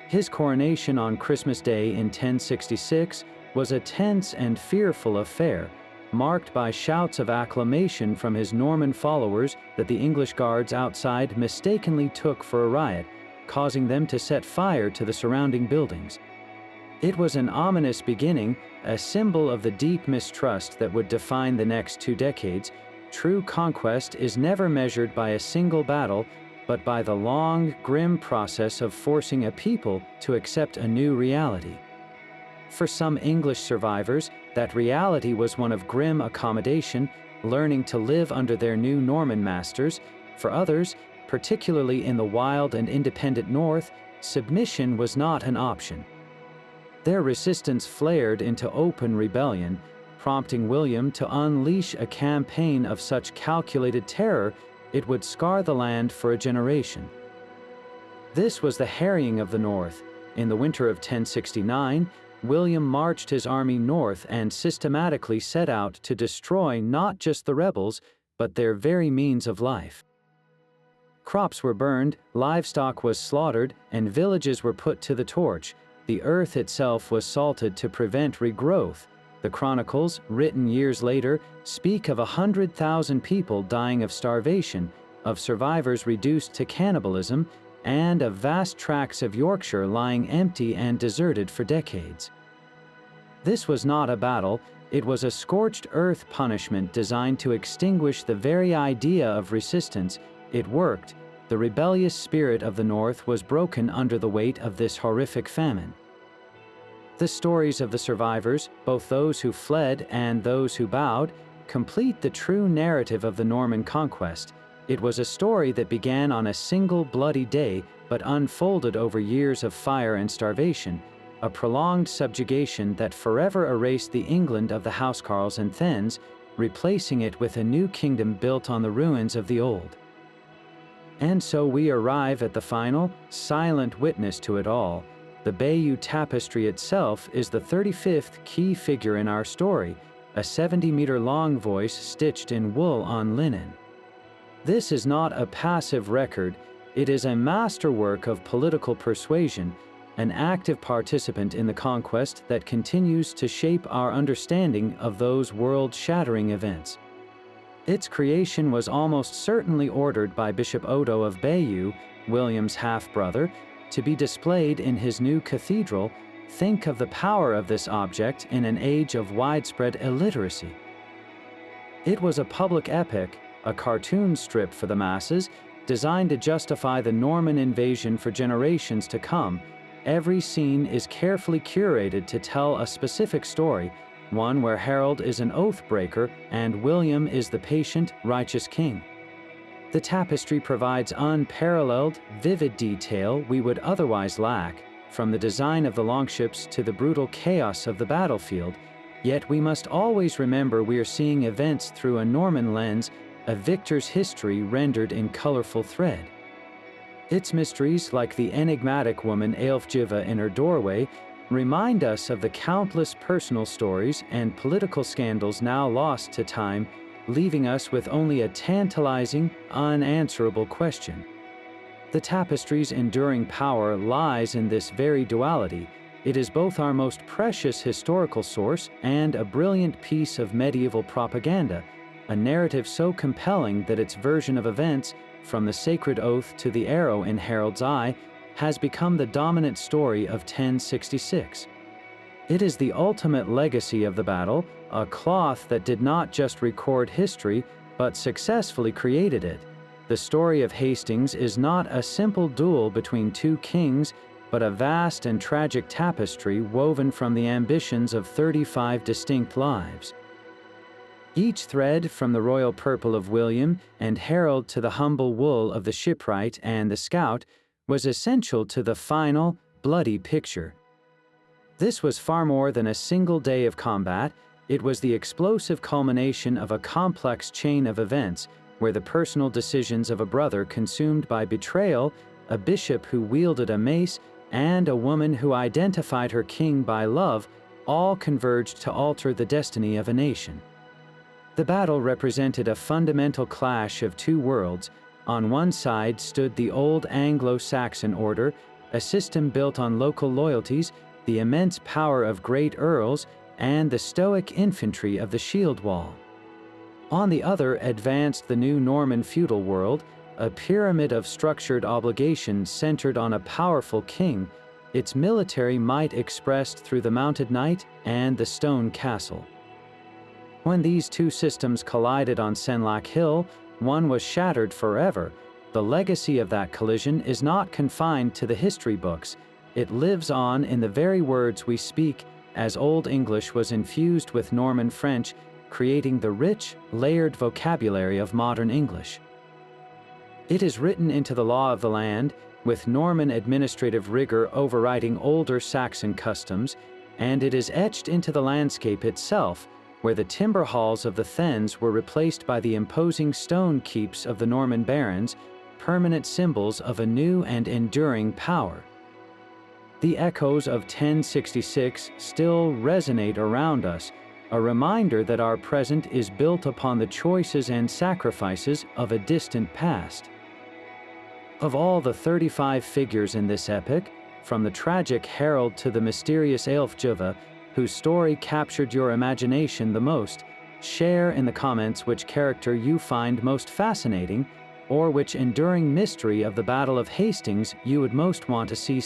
His coronation on Christmas Day in 1066 was a tense and fearful affair, marked by shouts of acclamation from his Norman followers that the English guards outside mistakenly took for a riot, causing them to set fire to the surrounding buildings. It was an ominous beginning, a symbol of the deep mistrust that would define the next 2 decades. True conquest is never measured by a single battle, but by the long, grim process of forcing a people to accept a new reality. For some English survivors, that reality was one of grim accommodation, learning to live under their new Norman masters. For others, particularly in the wild and independent North, submission was not an option. Their resistance flared into open rebellion, prompting William to unleash a campaign of such calculated terror it would scar the land for a generation. This was the harrying of the North. In the winter of 1069, William marched his army north and systematically set out to destroy not just the rebels, but their very means of life. Crops were burned, livestock was slaughtered, and villages were put to the torch. The earth itself was salted to prevent regrowth. The chronicles, written years later, speak of 100,000 people dying of starvation, of survivors reduced to cannibalism, and of vast tracts of Yorkshire lying empty and deserted for decades. This was not a battle, it was a scorched earth punishment designed to extinguish the very idea of resistance. It worked. The rebellious spirit of the North was broken under the weight of this horrific famine. The stories of the survivors, both those who fled and those who bowed, complete the true narrative of the Norman conquest. It was a story that began on a single bloody day but unfolded over years of fire and starvation, a prolonged subjugation that forever erased the England of the housecarls and thegns, replacing it with a new kingdom built on the ruins of the old. And so we arrive at the final, silent witness to it all. The Bayeux Tapestry itself is the 35th key figure in our story, a 70-meter-long voice stitched in wool on linen. This is not a passive record, it is a masterwork of political persuasion, an active participant in the conquest that continues to shape our understanding of those world-shattering events. Its creation was almost certainly ordered by Bishop Odo of Bayeux, William's half-brother, to be displayed in his new cathedral. Think of the power of this object in an age of widespread illiteracy. It was a public epic, a cartoon strip for the masses, designed to justify the Norman invasion for generations to come. Every scene is carefully curated to tell a specific story, one where Harold is an oath-breaker and William is the patient, righteous king. The tapestry provides unparalleled, vivid detail we would otherwise lack, from the design of the longships to the brutal chaos of the battlefield, yet we must always remember we are seeing events through a Norman lens, a victor's history rendered in colorful thread. Its mysteries, like the enigmatic woman Aelfgiva in her doorway, remind us of the countless personal stories and political scandals now lost to time, leaving us with only a tantalizing, unanswerable question. The tapestry's enduring power lies in this very duality. It is both our most precious historical source and a brilliant piece of medieval propaganda, a narrative so compelling that its version of events, from the sacred oath to the arrow in Harold's eye, has become the dominant story of 1066. It is the ultimate legacy of the battle, a cloth that did not just record history, but successfully created it. The story of Hastings is not a simple duel between two kings, but a vast and tragic tapestry woven from the ambitions of 35 distinct lives. Each thread, from the royal purple of William and Harold to the humble wool of the shipwright and the scout, was essential to the final, bloody picture. This was far more than a single day of combat. It was the explosive culmination of a complex chain of events, where the personal decisions of a brother consumed by betrayal, a bishop who wielded a mace, and a woman who identified her king by love, all converged to alter the destiny of a nation. The battle represented a fundamental clash of two worlds. On one side stood the old Anglo-Saxon order, a system built on local loyalties, the immense power of great earls, and the stoic infantry of the shield wall. On the other advanced the new Norman feudal world, a pyramid of structured obligations centered on a powerful king, its military might expressed through the mounted knight and the stone castle. When these two systems collided on Senlac Hill, one was shattered forever. The legacy of that collision is not confined to the history books. It lives on in the very words we speak, as Old English was infused with Norman French, creating the rich, layered vocabulary of modern English. It is written into the law of the land, with Norman administrative rigor overriding older Saxon customs, and it is etched into the landscape itself, where the timber halls of the thegns were replaced by the imposing stone keeps of the Norman barons, permanent symbols of a new and enduring power. The echoes of 1066 still resonate around us, a reminder that our present is built upon the choices and sacrifices of a distant past. Of all the 35 figures in this epic, from the tragic herald to the mysterious Elfjuva, whose story captured your imagination the most, share in the comments which character you find most fascinating, or which enduring mystery of the Battle of Hastings you would most want to see